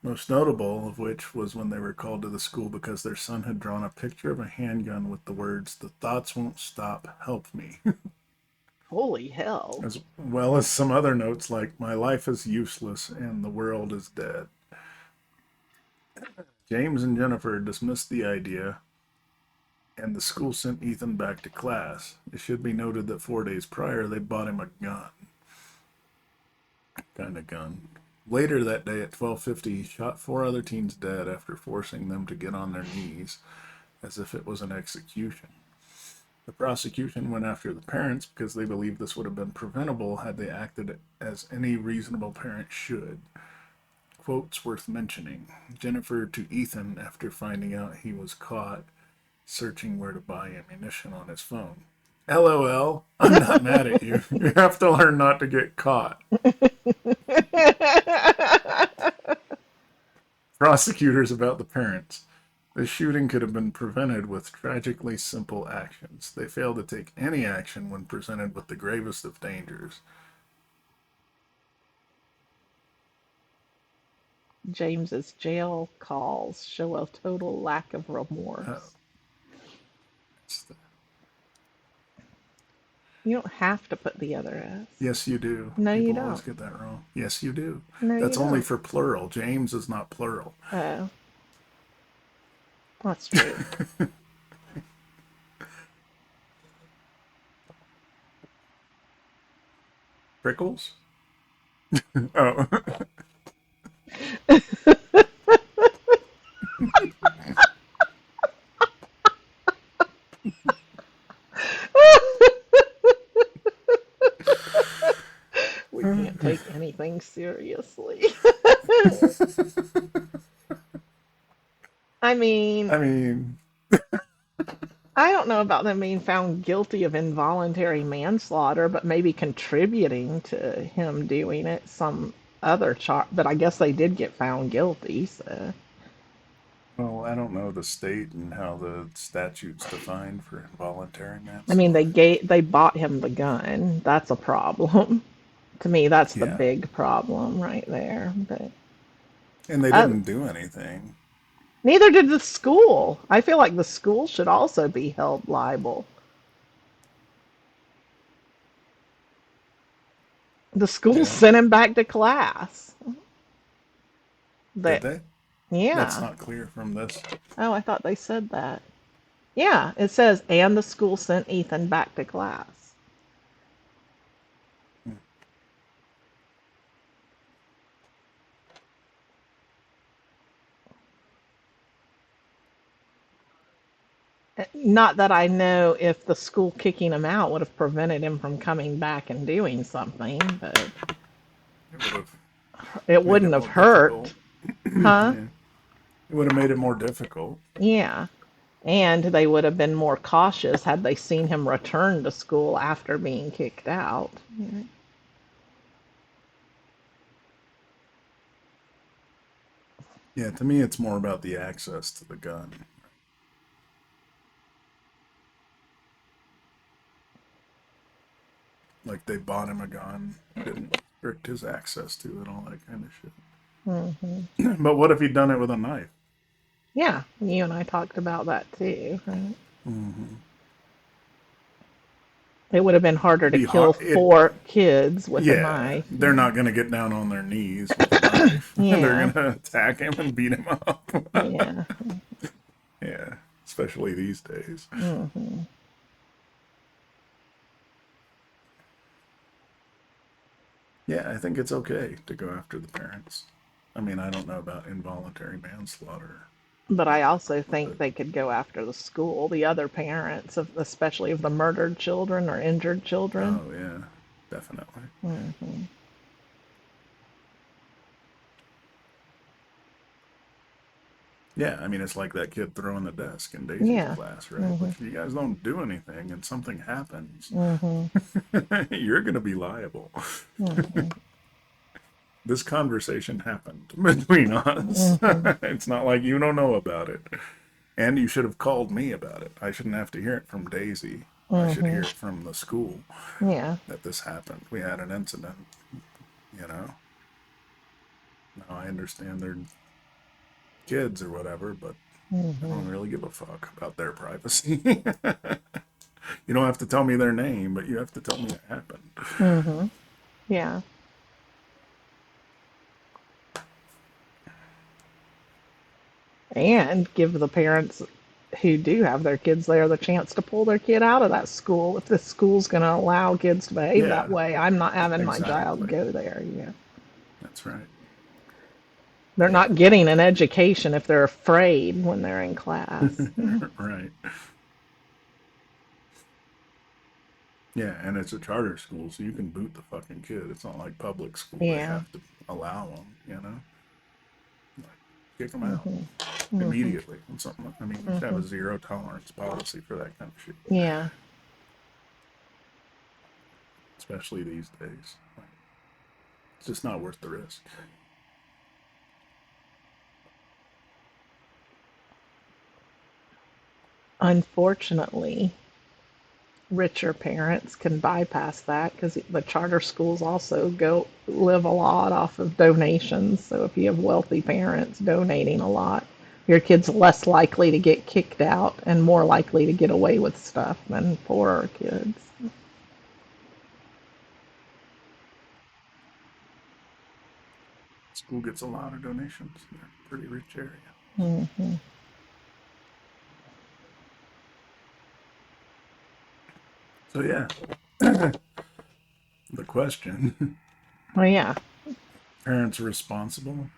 Most notable of which was when they were called to the school because their son had drawn a picture of a handgun with the words, "The thoughts won't stop, help me," holy hell. as well as some other notes like, "My life is useless and the world is dead." James and Jennifer dismissed the idea, and the school sent Ethan back to class. It should be noted that 4 days prior, they bought him a gun. Kind of gun. Later that day at 12:50, he shot 4 other teens dead after forcing them to get on their knees as if it was an execution. The prosecution went after the parents because they believed this would have been preventable had they acted as any reasonable parent should. Quotes worth mentioning: Jennifer to Ethan after finding out he was caught searching where to buy ammunition on his phone. LOL, I'm not mad at you. You have to learn not to get caught. Prosecutors about the parents. The shooting could have been prevented with tragically simple actions. They failed to take any action when presented with the gravest of dangers. James's jail calls show a total lack of Oh, remorse. it's the, You don't have to put the other S. yes, you do. No, you People always don't. get that wrong. Yes, you do. No, you That's only don't. for plural. James is not plural. Oh, that's true. Prickles? Oh. We can't take anything seriously. I mean, I mean, I don't know about them being found guilty of involuntary manslaughter, but maybe contributing to him doing it, some other charge. But I guess they did get found guilty, so. well, I don't know the state and how the statute's defined for involuntary I mean, manslaughter. they bought him the gun. That's a problem. To me, that's the Yeah. big problem right there. But And they uh, didn't do anything. neither did the school. I feel like the school should also be held liable. The school Yeah. sent him back to class. Did That, they? That's yeah. not clear from this. Oh, I thought they said that. Yeah, it says, and the school sent Ethan back to class. Not that I know if the school kicking him out would have prevented him from coming back and doing something, but It would have it made wouldn't it have more hurt. difficult. Huh? Yeah. It would have made it more difficult. Yeah. And they would have been more cautious had they seen him return to school after being kicked out. Yeah, to me, it's more about the access to the gun. Like they bought him a gun, didn't restrict his access to it, all that kind of shit. Hmm. But what if he'd done it with a knife? Yeah, you and I talked about that too, right? Mm-hmm. It would have been harder It'd to be kill hard. four kids with a Yeah, knife. they're Yeah. not gonna get down on their knees with a knife. They're Yeah. gonna attack him and beat him up. Yeah. Yeah, especially these days. Hmm. Yeah, I think it's okay to go after the parents. I mean, I don't know about involuntary manslaughter, But I also but think they could go after the school, the other parents, of, especially of the murdered children or injured children. oh yeah, definitely. Hmm. Yeah, I mean, it's like that kid throwing the desk in Daisy's Yeah. class, right? Hmm. Like, if you guys don't do anything and something happens, Hmm. you're gonna be liable. Hmm. This conversation happened between us. Hmm. It's not like you don't know about it. And you should have called me about it. I shouldn't have to hear it from Daisy. I should Hmm. hear it from the school Yeah. that this happened. We had an incident, you know. Now I understand they're kids or whatever, but I Hmm. don't really give a fuck about their privacy. You don't have to tell me their name, but you have to tell me it happened. Hmm. Yeah. And give the parents who do have their kids there the chance to pull their kid out of that school if the school's going to allow kids to behave that Yeah, way. I'm not having my child exactly. go there. Yeah. That's right. They're Yeah, not getting an education if they're afraid when they're in class. right. Yeah, and it's a charter school, so you can boot the fucking kid. It's not like public school; they Yeah. have to allow them. Like, kick them out Hmm. Hmm. immediately. And something. I mean, you should have Hmm. a zero tolerance policy for that kind of shit, Yeah. especially these days. Like, it's just not worth the risk. Unfortunately, richer parents can bypass that because the charter schools also go live a lot off of donations. So if you have wealthy parents donating a lot, your kid's less likely to get kicked out and more likely to get away with stuff than poorer kids. School gets a lot of donations. They're a pretty rich area. Hmm. So yeah, the question: Well, yeah, parents responsible?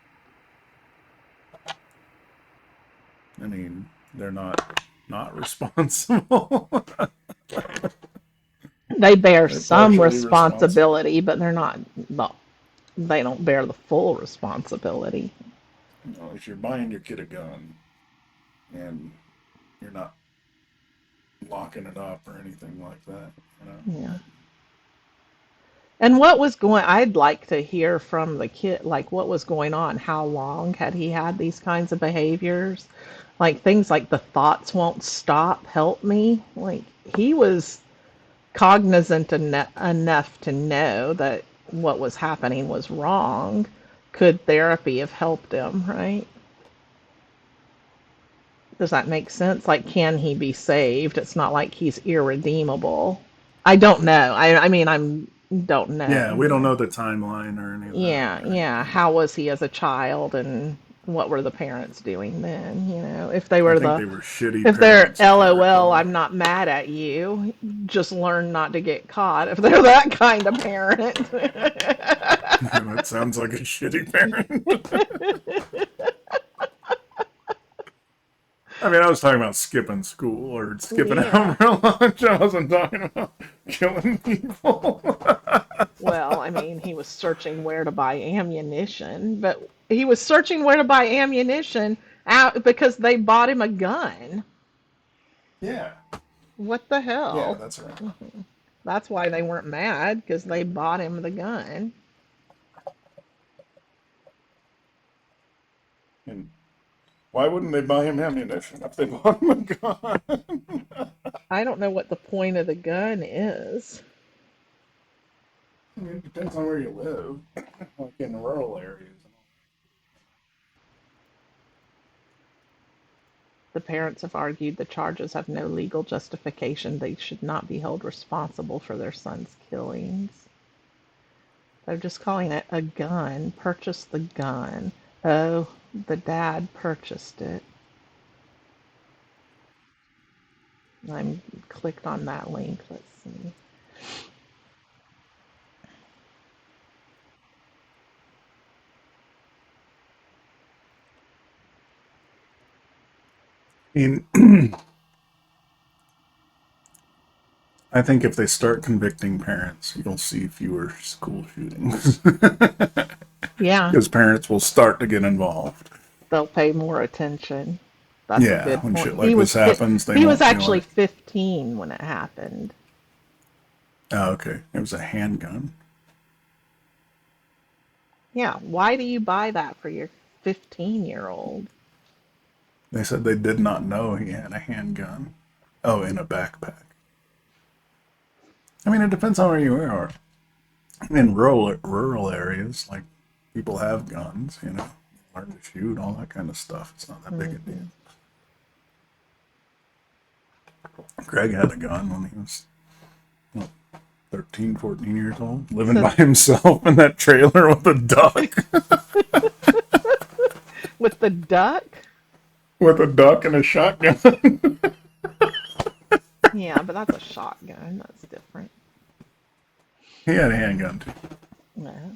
I mean, they're not responsible. they bear They're some partially responsible. responsibility, but they're not. Well, they don't bear the full responsibility. You know, if you're buying your kid a gun and you're not locking it up or anything like that, you know. Yeah. And what was going, I'd like to hear from the kid, like what was going on? How long had he had these kinds of behaviors? Like things like the thoughts won't stop help me. Like he was cognizant enough to know that what was happening was wrong. Could therapy have helped him, right? Does that make sense? Like, can he be saved? It's not like he's irredeemable. I don't know. I mean, I'm don't Yeah, know. we don't Yeah. know the timeline or any of that, Yeah, right? yeah. How was he as a child and what were the parents doing then? You know, I think they were shitty if they're parents, if I LOL, recall. I'm not mad at you. Just learn not to get caught if they're that kind of parent. That sounds like a shitty parent. I mean, I was talking about skipping school or skipping Yeah. out for lunch. I wasn't talking about killing people. Well, I mean, he was searching where to buy ammunition, but he was searching where to buy ammunition out because they bought him a gun. Yeah, What the yeah, hell? that's right. That's why they weren't mad because they bought him the gun. And why wouldn't they buy him ammunition if they bought him a gun? I don't know what the point of the gun is. I mean, it depends on where you live, like in rural areas. The parents have argued the charges have no legal justification. They should not be held responsible for their son's killings. They're just calling it a gun. Purchase the gun. Oh, the dad purchased it. I'm clicked on that link. Let's see. I I think if they start convicting parents, you'll see fewer school shootings. Yeah, Because parents will start to get involved. they'll pay more attention. That's a Yeah, good when point. shit like this happens, they He was won't be actually like, 15 when it happened. oh, okay, it was a handgun. Yeah, why do you buy that for your 15-year-old? They said they did not know he had a handgun. Oh, in a backpack. I mean, it depends on where you are. In rural areas, like people have guns, learn to shoot, all that kind of stuff. It's not that big a deal. Hmm. Greg had a gun when he was what, 13, 14 years old, living by So himself in that trailer with a duck, with the duck, with a duck and a shotgun. yeah, but that's a shotgun. That's different. He had a handgun too. Yeah.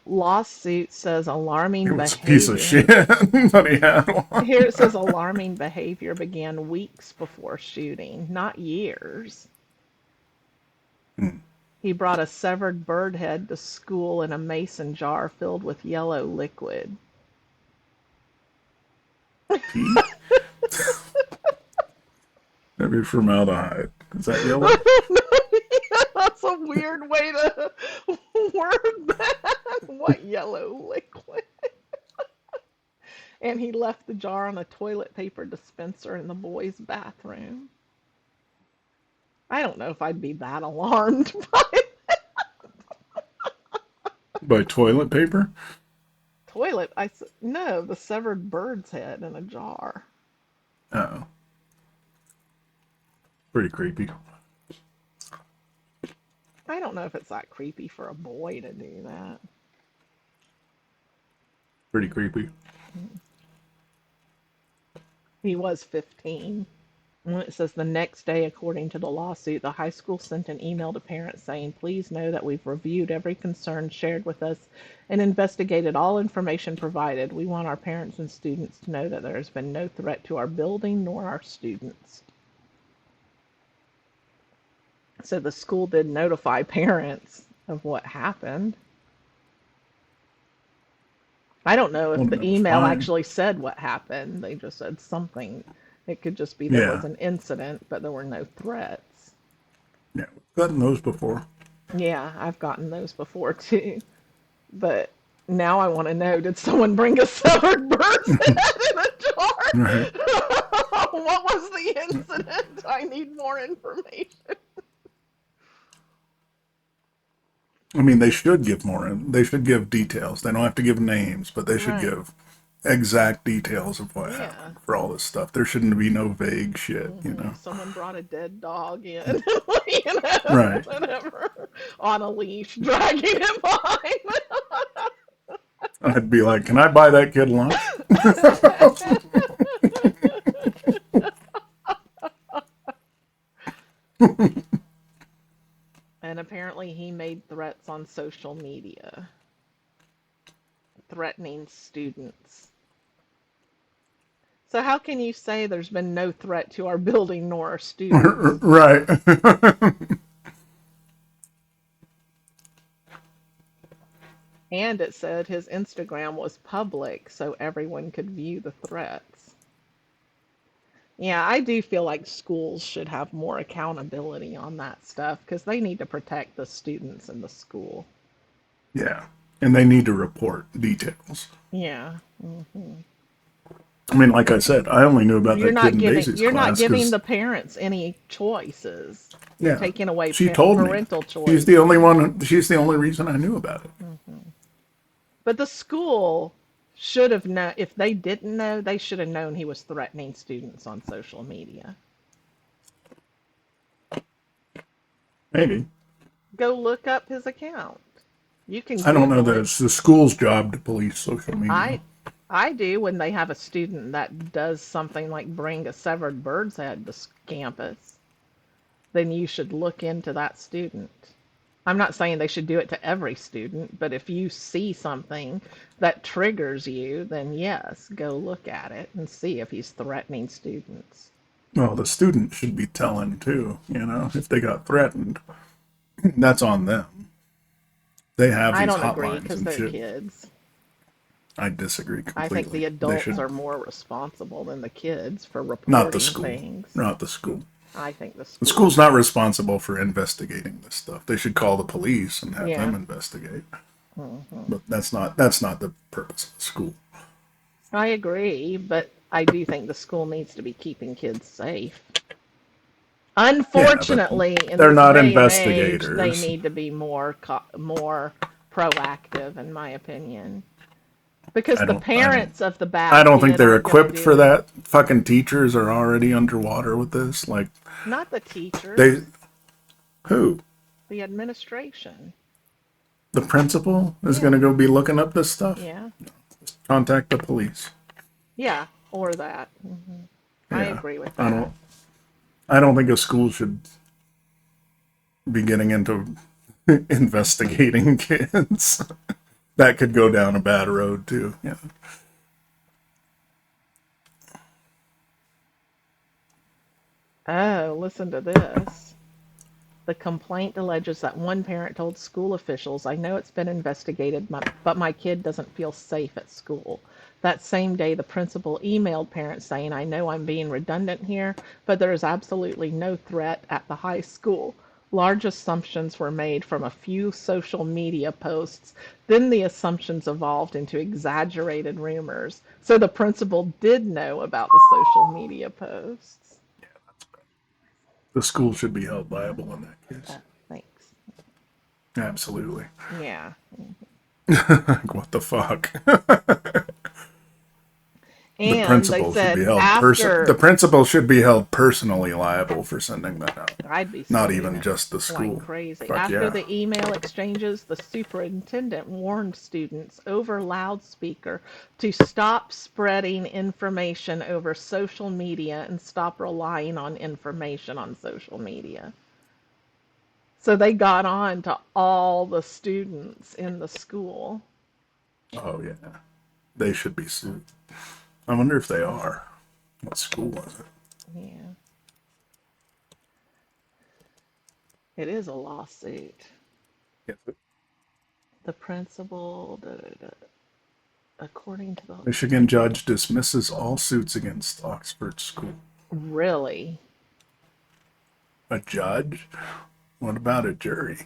Lawsuit says He alarming was a piece of behavior. shit, but he had one. Here it says alarming behavior began weeks before shooting, not years. Hmm. He brought a severed bird head to school in a mason jar filled with yellow liquid. Pee? Maybe formaldehyde. Is that yellow? That's a weird way to word that. What yellow liquid? And he left the jar on a toilet paper dispenser in the boys' bathroom. I don't know if I'd be that alarmed by By toilet paper? toilet. No, the severed bird's head in a jar. Oh, pretty creepy. I don't know if it's that creepy for a boy to do that. Pretty creepy. He was 15. And it says the next day, according to the lawsuit, the high school sent an email to parents saying, please know that we've reviewed every concern shared with us and investigated all information provided. We want our parents and students to know that there has been no threat to our building nor our students. So the school did notify parents of what happened. I don't know Well, if the that's email fine. actually said what happened. They just said something. It could just be there was Yeah, an incident, but there were no threats. yeah. We've gotten those before. Yeah, I've gotten those before too. But now I want to know, did someone bring a severed bird's head in a Right. jar? What was the incident? I need more information. I mean, they should give more. They should give details. They don't have to give names, but they should Right. give exact details of what Yeah. happened for all this stuff. There shouldn't be no vague shit, Someone brought a dead dog in, Right. whatever, on a leash, dragging him behind. I'd be like, can I buy that kid lunch? And apparently he made threats on social media, threatening students. So how can you say there's been no threat to our building nor our students? Right. And it said his Instagram was public so everyone could view the threats. Yeah, I do feel like schools should have more accountability on that stuff because they need to protect the students in the school. Yeah. And they need to report details. Yeah. Hmm. I mean, like I said, I only knew about that kid in Daisy's You're not class giving because, the parents any choices. You're yeah, taking away she told me. parental She's the choice. only one. She's the only reason I knew about it. Hmm. But the school should have known. If they didn't know, they should have known he was threatening students on social media. Maybe. Go look up his account. You can I don't know Google that it. it's the school's job to police social media. I I do when they have a student that does something like bring a severed bird's head to campus, then you should look into that student. I'm not saying they should do it to every student, but if you see something that triggers you, then yes, go look at it and see if he's threatening students. Well, the student should be telling too, if they got threatened. That's on them. They have I these don't agree hotlines because and they're shit. kids. I disagree I think completely. the They adults should are more responsible than the kids for not the reporting school. things. Not the school. I think the The school school's should. not responsible for investigating this stuff. They should call the police and have them Yeah. investigate. Hmm. But that's not the purpose of the school. I agree, but I do think the school needs to be keeping kids safe. Yeah, but Unfortunately, in they're this not day and age, they investigators. need to be more proactive, in my opinion, because I the don't I don't parents of the I bad don't think kid they're aren't going to equipped do for it. that. Fucking teachers are already underwater with this. Like Not the they teachers, who? the administration. The principal is going Yeah, to go be looking up this stuff. yeah, Contact the police. yeah, or that. Hmm. I Yeah. agree with I that. don't I don't think a school should be getting into investigating kids. That could go down a bad road too. Yeah. Oh, listen to this. The complaint alleges that one parent told school officials, I know it's been investigated, but my kid doesn't feel safe at school. That same day, the principal emailed parents saying, I know I'm being redundant here, but there is absolutely no threat at the high school. Large assumptions were made from a few social media posts. Then the assumptions evolved into exaggerated rumors. So the principal did know about the social media posts. The school should be held liable in that case. Thanks. Absolutely. Yeah. Like, what the fuck? The And they principal should be said held the after, principal should be held personally liable for sending that out. I'd be Not suing even them just the like school. crazy. Fuck After yeah. the email exchanges, the superintendent warned students over loudspeaker to stop spreading information over social media and stop relying on information on social media. So they got on to all the students in the school. Oh yeah. They should be sued. I wonder if they are. What school was it? Yeah, it is a lawsuit. Yes. The principal, according to the Michigan judge dismisses all suits against Oxford school. really, A judge? What about a jury?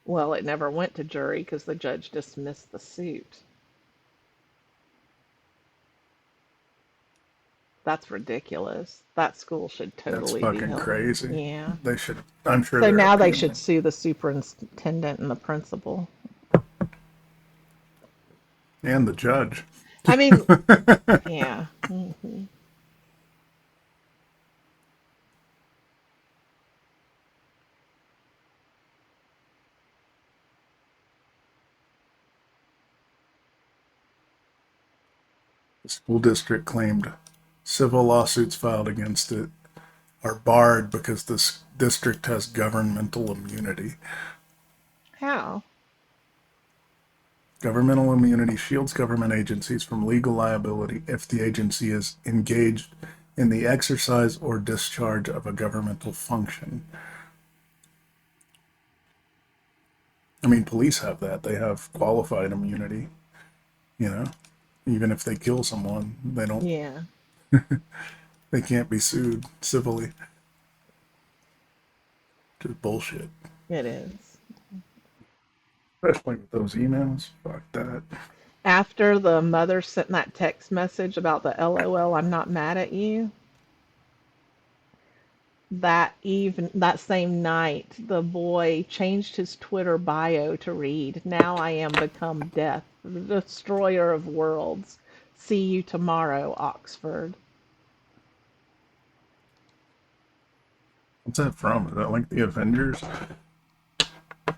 well, it never went to jury because the judge dismissed the suit. That's ridiculous. That school should That's totally be fucking held. crazy. Yeah. They should. I'm sure So they're now they should appealing. sue the superintendent and the principal. And the judge. I mean, yeah. Hmm. The school district claimed civil lawsuits filed against it are barred because this district has governmental immunity. How? Governmental immunity shields government agencies from legal liability if the agency is engaged in the exercise or discharge of a governmental function. I mean, police have that. They have qualified immunity, you know? Even if they kill someone, Yeah, they can't be sued civilly. Just bullshit. it is. Especially with those emails. Fuck that. After the mother sent that text message about the LOL, I'm not mad at you, that same night, the boy changed his Twitter bio to read, "Now I am become death, the destroyer of worlds. See you tomorrow, Oxford." What's that from? Is that like the Avengers?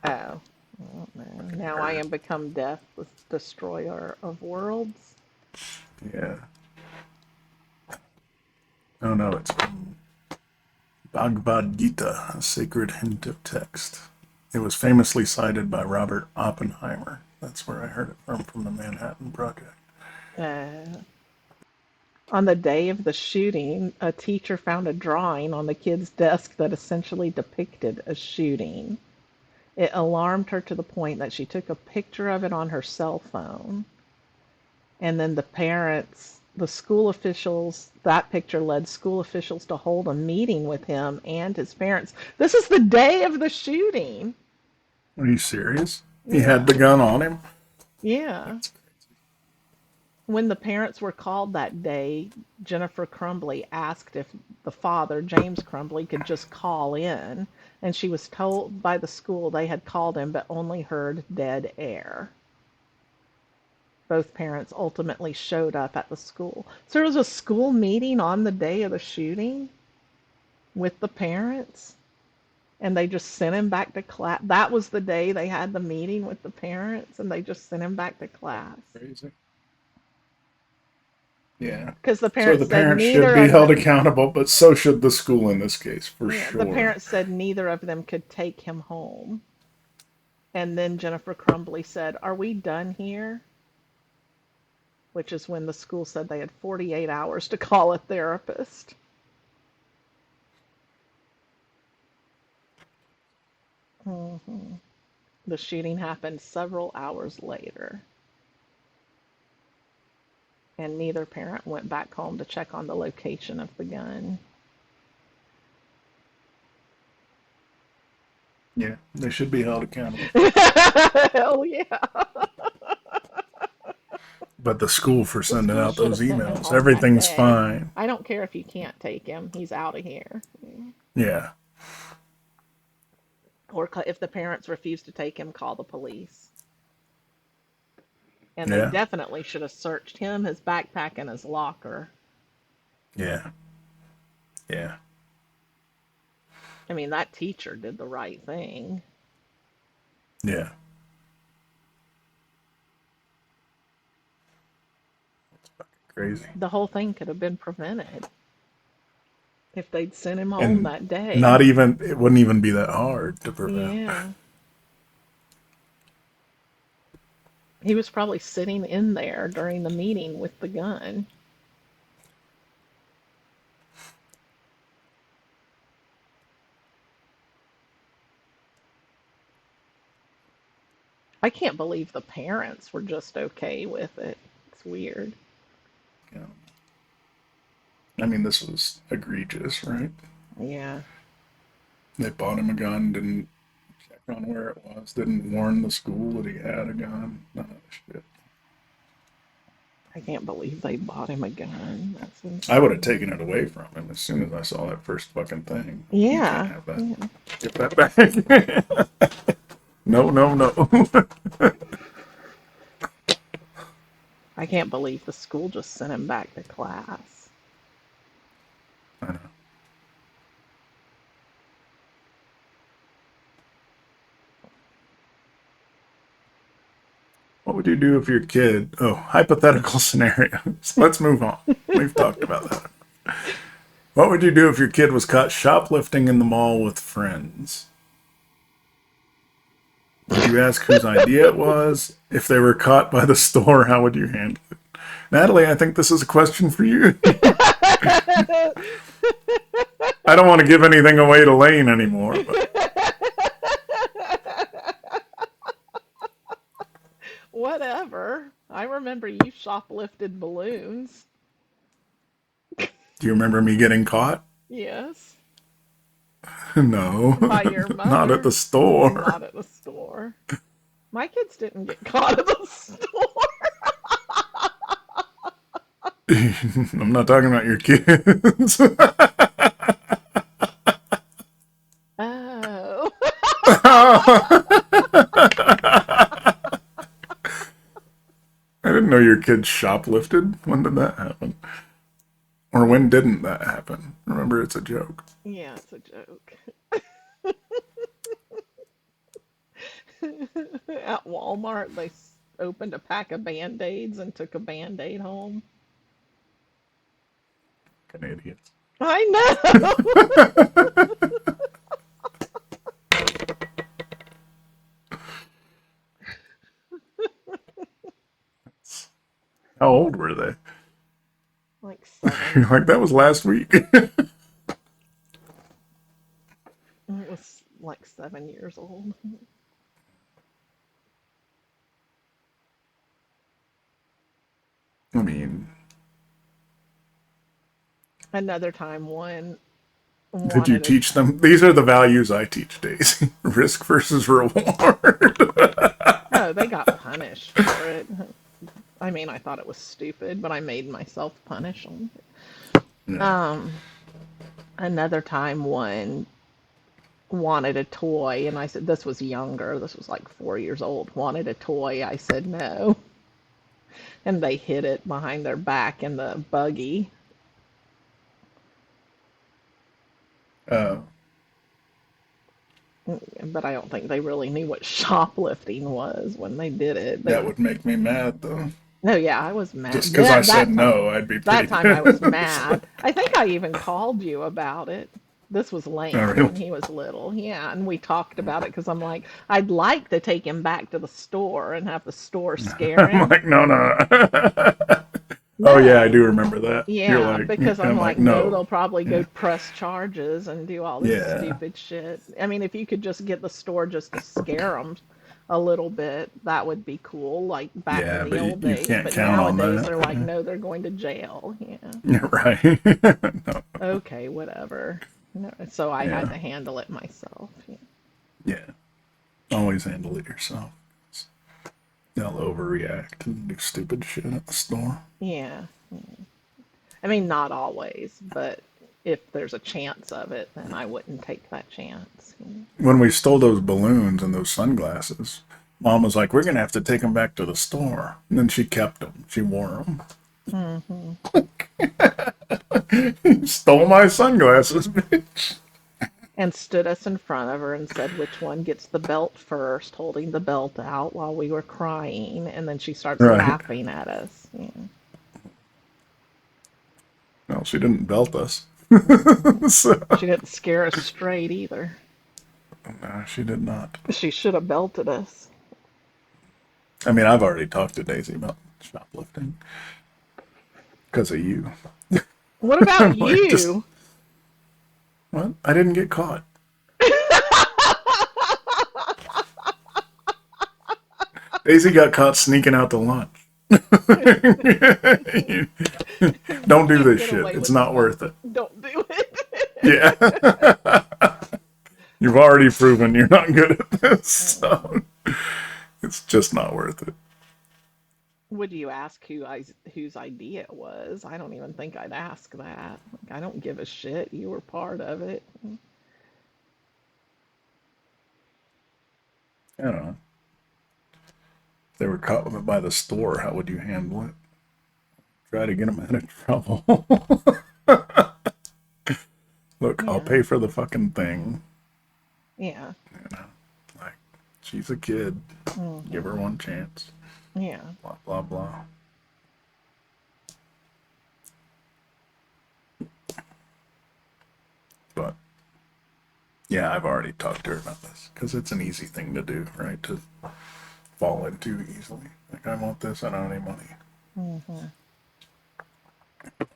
Oh, well, no. Now I Or, am become death, the destroyer of worlds. yeah. Oh no, it's from Bhagavad Gita, a sacred hint of text. It was famously cited by Robert Oppenheimer. That's where I heard it from the Manhattan Project. Uh, on the day of the shooting, a teacher found a drawing on the kid's desk that essentially depicted a shooting. It alarmed her to the point that she took a picture of it on her cell phone. And then the parents, the school officials, that picture led school officials to hold a meeting with him and his parents. This is the day of the shooting. Are you serious? He had Yeah. the gun on him? Yeah. That's When the parents were called that day, Jennifer Crumbly asked if the father, James Crumbly, could just call in, and she was told by the school they had called him but only heard dead air. Both parents ultimately showed up at the school. So there was a school meeting on the day of the shooting with the parents, and they just sent him back to class. That was the day they had the meeting with the parents, and they just sent him back to class. crazy. Yeah. Because the So parents the said parents should neither be of held them, accountable, but so should the school in this case, for yeah, the sure. parents said neither of them could take him home. And then Jennifer Crumbly said, "Are we done here?" Which is when the school said they had 48 hours to call a therapist. Hmm. The shooting happened several hours later, and neither parent went back home to check on the location of the gun. Yeah, they should be held accountable. Hell yeah. But the school for The sending school out should those have sent him emails, home that everything's day. fine. I don't care if you can't take him, he's out of here. Yeah, Or if the parents refuse to take him, call the police. And they yeah, definitely should have searched him, his backpack, and his locker. yeah, yeah. I mean, that teacher did the right thing. Yeah. It's fucking crazy. The whole thing could have been prevented if they'd sent him home And that day. not even, it wouldn't even be that hard to prevent. Yeah. He was probably sitting in there during the meeting with the gun. I can't believe the parents were just okay with it. It's weird. You know? I mean, this was egregious, right? Yeah. They bought him a gun, didn't check on where it was, didn't warn the school that he had a gun. None of this shit. I can't believe they bought him a gun. That's I would have insane. taken it away from him as soon as I saw that first fucking thing. You can't Yeah. have that. Yeah. Get that back. No, no, no. I can't believe the school just sent him back to class. I know. What would you do if your kid? Oh, hypothetical scenarios. Let's move on. We've talked about that. What would you do if your kid was caught shoplifting in the mall with friends? Would you ask whose idea it was? If they were caught by the store, how would you handle it? Natalie, I think this is a question for you. I don't want to give anything away to Lane anymore, but Whatever. I remember you shoplifted balloons. do you remember me getting caught? Yes. No, By your not at mother. the store. Not at the store. My kids didn't get caught at the store. I'm not talking about your kids. your kids shoplifted? When did that happen? Or when didn't that happen? Remember, it's a joke. Yeah, it's a joke. At Walmart, they opened a pack of Band-Aids and took a Band-Aid home. Canadians. I know. How old were they? Like You're 7. like, that was last week. It was like 7 years old. I mean, Another time, one did you wanted a. teach them? These are the values I teach, Daisy. Risk versus reward. Oh, they got punished for it. I mean, I thought it was stupid, but I made myself punish them. Yeah. Um, Another time, one wanted a toy, and I said, this was younger, this was like 4 years old, wanted a toy. I said no, and they hid it behind their back in the buggy. Uh, But I don't think they really knew what shoplifting was when they did it. that They would make me mad, though. No, yeah, I was mad. Just because I said That time, no, I'd be that pretty. time I was mad. I think I even called you about it. This was Oh, Lane really? when he was little. Yeah, and we talked about it because I'm like, I'd like to take him back to the store and have the store scare I'm him. like, no, no. Oh, yeah, I do No. remember that. You're Yeah, like, because I'm I'm like, like, no, no. they'll probably go Yeah. press charges and do all this Yeah. stupid shit. I mean, if you could just get the store just to scare them a little bit, that would be cool, like back in Yeah, the but old you days. can't But count on nowadays, that. they're like, Yeah. no, they're going to jail. Yeah. You're right. No. Okay, whatever. No, so I had Yeah. to handle it myself. Yeah. Yeah. Always handle it yourself. They'll overreact and do stupid shit at the store. Yeah. I mean, not always, but if there's a chance of it, then I wouldn't take that chance. When we stole those balloons and those sunglasses, Mom was like, we're going to have to take them back to the store. And then she kept them. She wore them. Hmm. Stole my sunglasses, bitch. And stood us in front of her and said which one gets the belt first, holding the belt out while we were crying, and then she starts Right. laughing at us. Yeah. No, she didn't belt us. Hmm. So, She didn't scare us straight either. no, she did not. She should have belted us. I mean, I've already talked to Daisy about shoplifting because of you. What about I'm like, just, you? what? I didn't get caught. Daisy got caught sneaking out to lunch. You Don't do can't this get shit. away It's with not stuff. worth it. Don't do it. Yeah. You've already proven you're not good at this, so it's just not worth it. Would you ask whose idea it was? I don't even think I'd ask that. Like, I don't give a shit. You were part of it. I don't know. If they were caught by the store, how would you handle it? Try to get them out of trouble. Look, I'll Yeah, pay for the fucking thing. yeah, You know, like, she's a kid. Give her hmm, one chance. yeah, Blah, blah, blah. But, yeah, I've already talked to her about this because it's an easy thing to do, right? To fall into easily. Like, I want this, I don't have any money. hmm,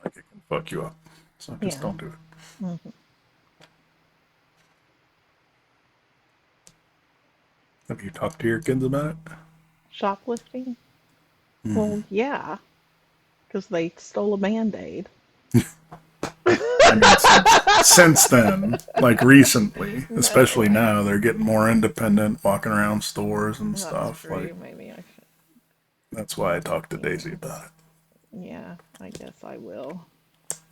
Like, it can fuck you up. So just yeah. don't do it. Hmm. Have you talked to your kids about it? Shoplifting? Well, yeah, because they stole a Band-Aid. I mean, since then, like recently, No, especially now, they're getting more independent, walking around stores and that's stuff. Like, true. Maybe I should. that's why I talked to Daisy Yeah, about it. yeah, I guess I will.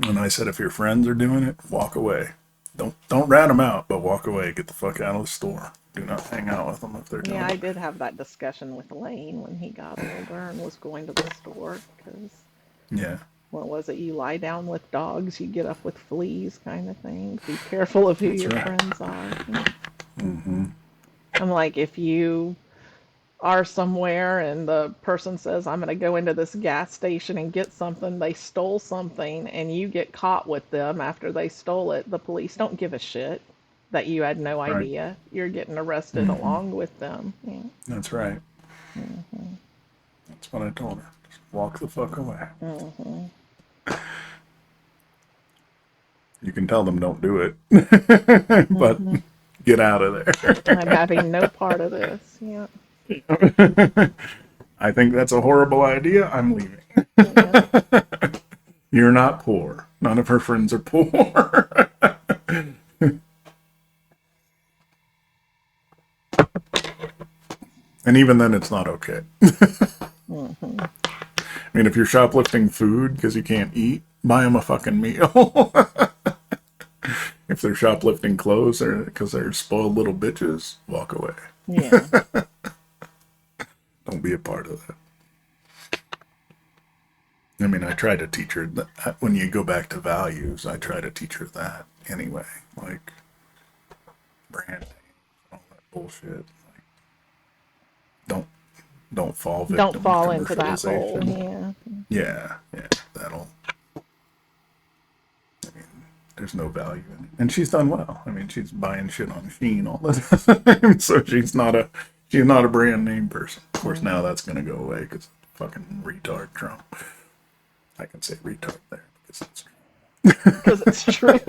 And I said, if your friends are doing it, walk away. Don't rat them out, but walk away. Get the fuck out of the store. Do not hang out with them if they're Yeah, doing I it. did have that discussion with Lane when he got older and was going to the store because Yeah, what was it? You lie down with dogs, you get up with fleas, kind of thing. Be careful of who that's your right. friends are. Yeah. Mm-hmm. I'm like, if you are somewhere and the person says, I'm going to go into this gas station and get something, they stole something, and you get caught with them after they stole it, the police don't give a shit that you had no Right. idea. You're getting arrested Mm-hmm. along with them. Yeah. That's right. Hmm. That's what I told her. Just walk the fuck away. Hmm. You can tell them don't do it, but Hmm. get out of I'm there. having no part of this. Yeah. I think that's a horrible idea. I'm leaving. Yeah. You're not poor. None of her friends are poor. And even then, it's not okay. Hmm. I mean, if you're shoplifting food because you can't eat, buy them a fucking meal. If they're shoplifting clothes or because they're spoiled little bitches, walk away. Yeah. Don't be a part of that. I mean, I try to teach her that when you go back to values, I try to teach her that anyway. Like brand names, all that bullshit. Like, don't don't fall Don't victim to fall into that hole. commercialization. Yeah. Yeah, yeah, that'll. I mean, there's no value in it, and she's done well. I mean, she's buying shit on Shein all the time, so she's not a brand name person. Of course, now Hmm. that's gonna go away because fucking retard Trump. I can say retard there because it's Because it's true.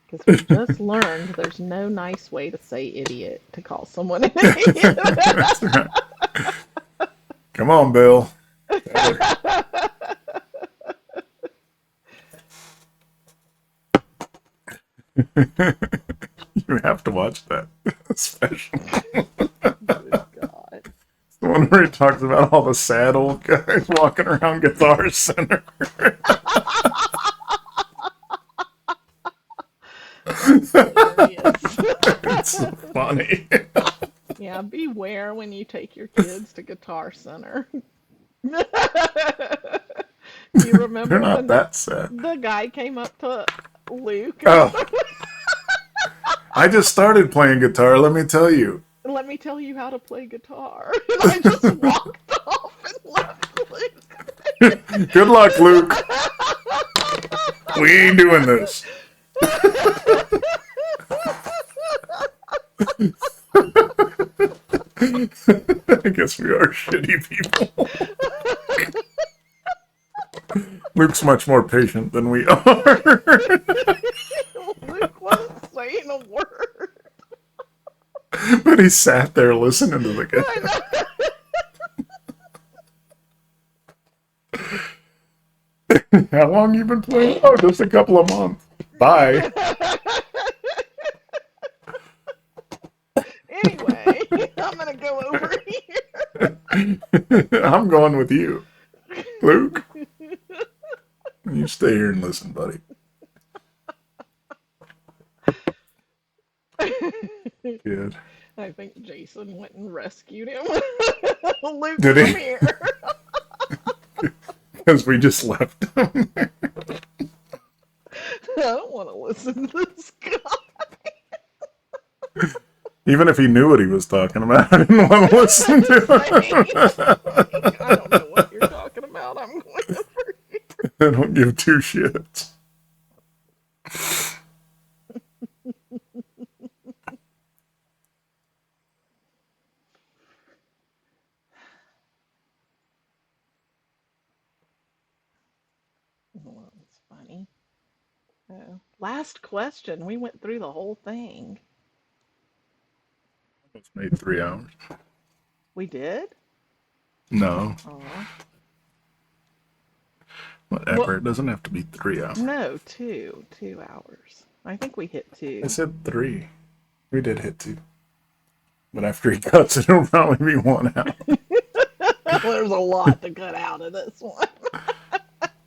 Because we just learned there's no nice way to say idiot to call someone an idiot. that's right. Come on, Bill. Tell her. You have to watch that special. Good God. The one where he talks about all the sad old guys walking around Guitar Center. That's hilarious. It's so funny. Yeah, beware when you take your kids to Guitar Center. You They're remember not when that sad. the guy came up to Luke and Oh, I just started playing guitar, let me tell you. let me tell you how to play guitar. And I just walked off and left Luke. Good luck, Luke. We ain't doing this. I guess we are shitty people. Luke's much more patient than we are. Luke wasn't saying a word. But he sat there listening to the I guy. know. How long you been playing? Oh, just a couple of months. Bye. Anyway, I'm gonna go over I'm going with you. Luke, you stay here and listen, buddy. here. Good. I think Jason went and rescued him. Luke, Did come he? here. Because we just left him. I don't want to listen to this guy. Even if he knew what he was talking about, I didn't want to listen to Like, I don't know what him. you're talking about. I'm going over here. I don't give two shits. Well, that's funny. Last question. We went through the whole thing. It's made 3 hours. We did? No, Oh. Well, whatever. It doesn't have to be 3 hours. no, two. 2 hours. I think we hit I two. said three. We did hit two. But after he cuts it, it'll probably be 1 hour. There's a lot to cut out of this one.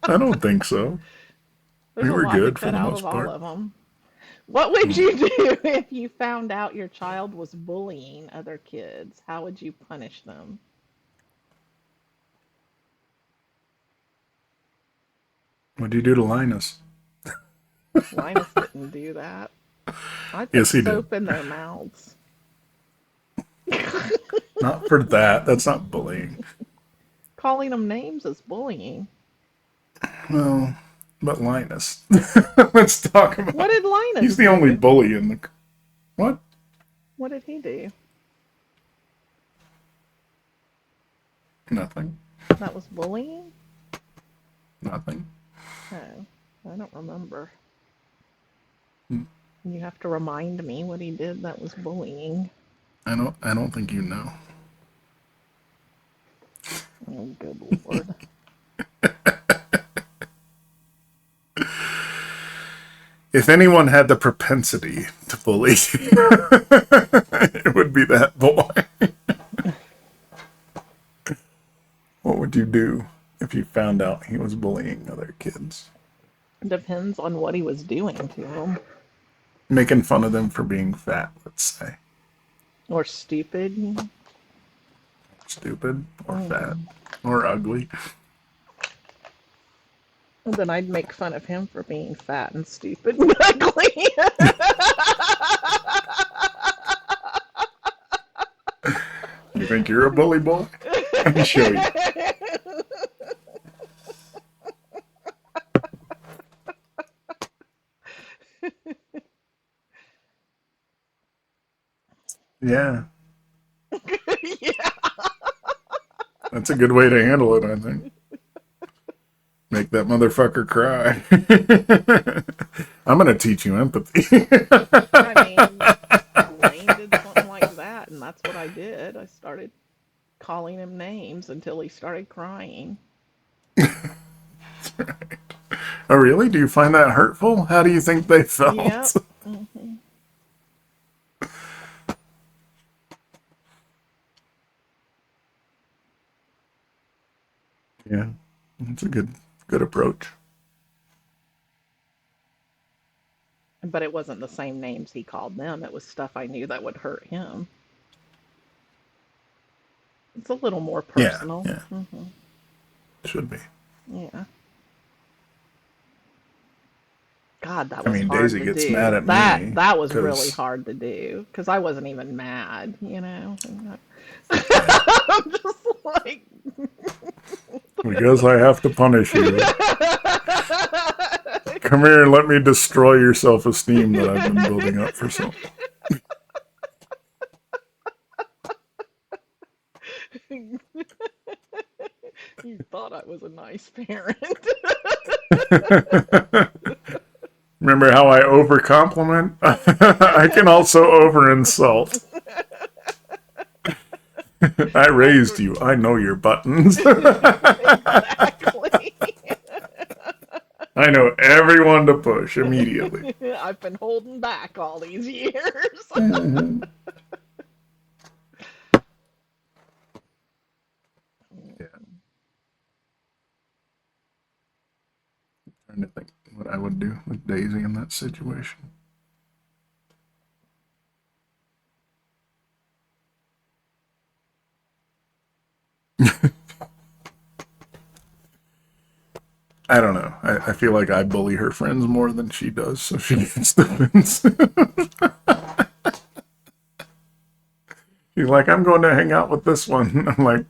I don't think so. There's We a were lot to good for cut the out of most all part. of them. What would Hmm. you do if you found out your child was bullying other kids? How would you punish them? What do you do to Linus? Linus didn't do that. I put Yes, he did. soap in their mouths. Not for that. That's not bullying. Calling them names is bullying. Well, but Linus. Let's talk What about. did He's Linus the only do? bully in the. What? What did he do? Nothing. That was bullying? Nothing. Oh, I don't remember. Hmm. You have to remind me what he did that was bullying. I don't. I don't think you know. Oh, good Lord. If anyone had the propensity to bully, it would be that boy. What would you do if you found out he was bullying other kids? Depends on what he was doing to him. Making fun of them for being fat, let's say. Or stupid. Stupid or fat Mm. or ugly. And then I'd make fun of him for being fat and stupid and ugly. You think you're a bully boy? Let me show you. Yeah, Yeah. that's a good way to handle it, I think. Make that motherfucker cry. I'm gonna teach you empathy. I mean, Lane did something like that, and that's what I did. I started calling him names until he started crying. Oh, really? Do you find that hurtful? How do you think they Yep. felt? Hmm. Yeah, it's a good approach. But it wasn't the same names he called them. It was stuff I knew that would hurt him. It's a little more Yeah, personal. yeah, Hmm. should be. Yeah. God, that I was mean, hard Daisy to gets mad do. at That me that was really because hard to do because I wasn't even mad, you know. yeah, I'm just like because I have to punish you. Come here and let me destroy your self-esteem that I've been building up for so. You thought I was a nice parent. Remember how I over compliment? I can also over insult. I raised you. I know your buttons. Exactly. I know everyone to push immediately. I've been holding back all these years. Mm-hmm. Yeah, trying to think what I would do with Daisy in that situation. I don't know. I feel like I bully her friends more than she does, so she gets defensive. She's like, I'm going to hang out with this one. I'm like,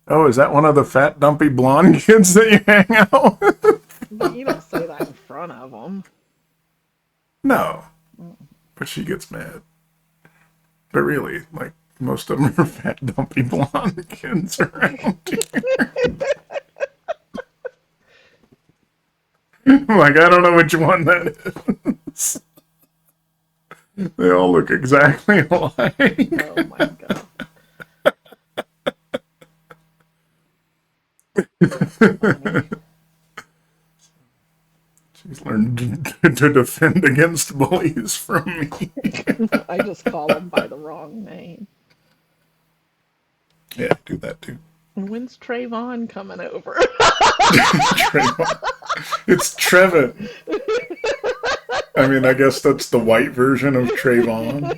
oh, is that one of the fat, dumpy blonde kids that you hang out with? But you don't say that in front of them. No, but she gets mad. But really, like, most of them are fat, dumpy blonde kids around here. Like, I don't know which one that is. They all look exactly alike. Oh my god. That's funny. She's learned to defend against bullies from me. I just call them by the wrong name. Yeah, do that too. When's Trayvon coming over? Trayvon. It's Trevin. I mean, I guess that's the white version of Trayvon.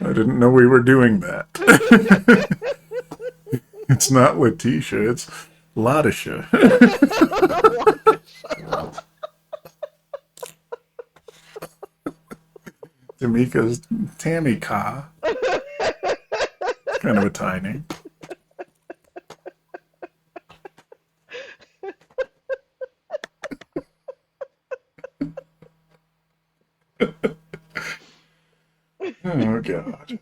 I didn't know we were doing that. It's not Letitia, it's Latisha. Tamika's Tamika. Kind of a tie name. Oh, God.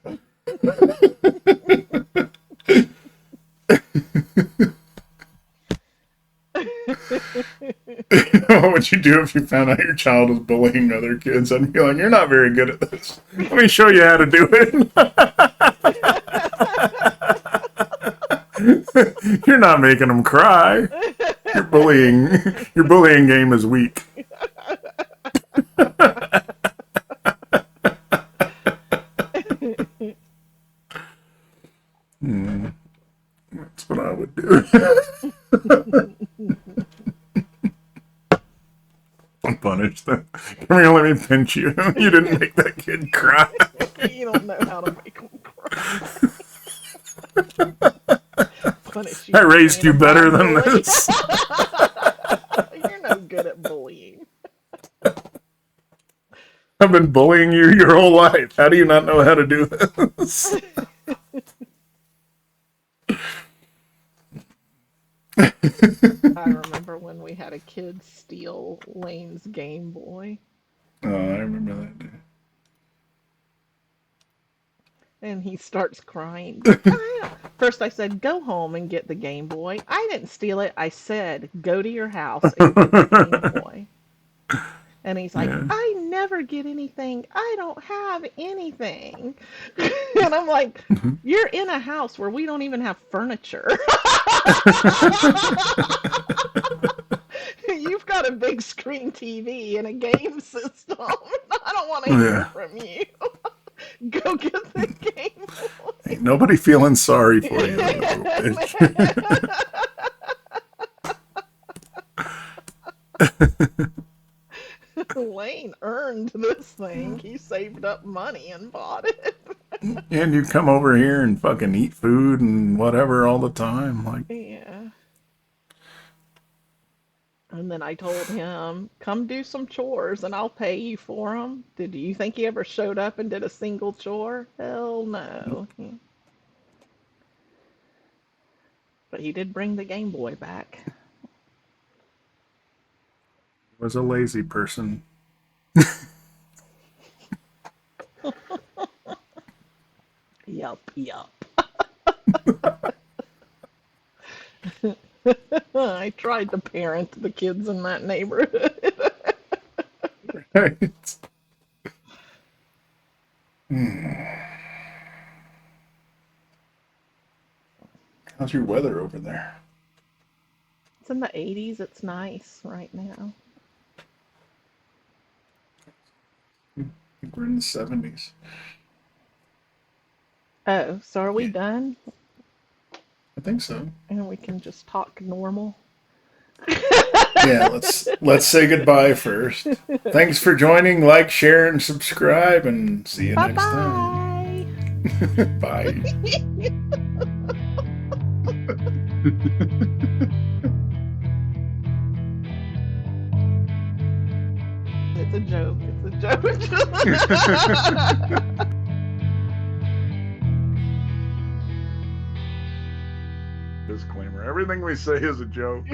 What would you do if you found out your child was bullying other kids? I'd be like, you're not very good at this. Let me show you how to do it. You're not making them cry. Your bullying game is weak. That's what I would do. Punish them. Come here, let me pinch you. You didn't make that kid cry. You don't know how to make them cry. Punish you. I raised you better than this. You're no good at bullying. I've been bullying you your whole life. How do you not know how to do this? I remember when we had a kid steal Lane's Game Boy. Oh, I remember that day. And he starts crying. First I said, go home and get the Game Boy. I didn't steal it. I said, go to your house and get the Game Boy. And he's like, Yeah. I never get anything. I don't have anything. And I'm like, you're in a house where we don't even have furniture. You've got a big screen TV and a game system. I don't want to hear from you. Go get the Game Boy. Ain't nobody feeling sorry for you, little bitch. Lane earned this thing. He saved up money and bought it. And you come over here and fucking eat food and whatever all the time. Like, Yeah. And then I told him, come do some chores and I'll pay you for them. Did you think he ever showed up and did a single chore? Hell no. But he did bring the Game Boy back. was a lazy person. Yup, yup. I tried to parent the kids in that neighborhood. Right. How's your weather over there? It's in the 80s. It's nice right now. I think we're in the 70s. Oh, so are we Yeah. done? I think so. And we can just talk normal? Yeah, let's say goodbye first. Thanks for joining. Like, share, and subscribe, and see you next time. Bye-bye. Bye. It's a joke. It's a joke. Disclaimer: everything we say is a joke.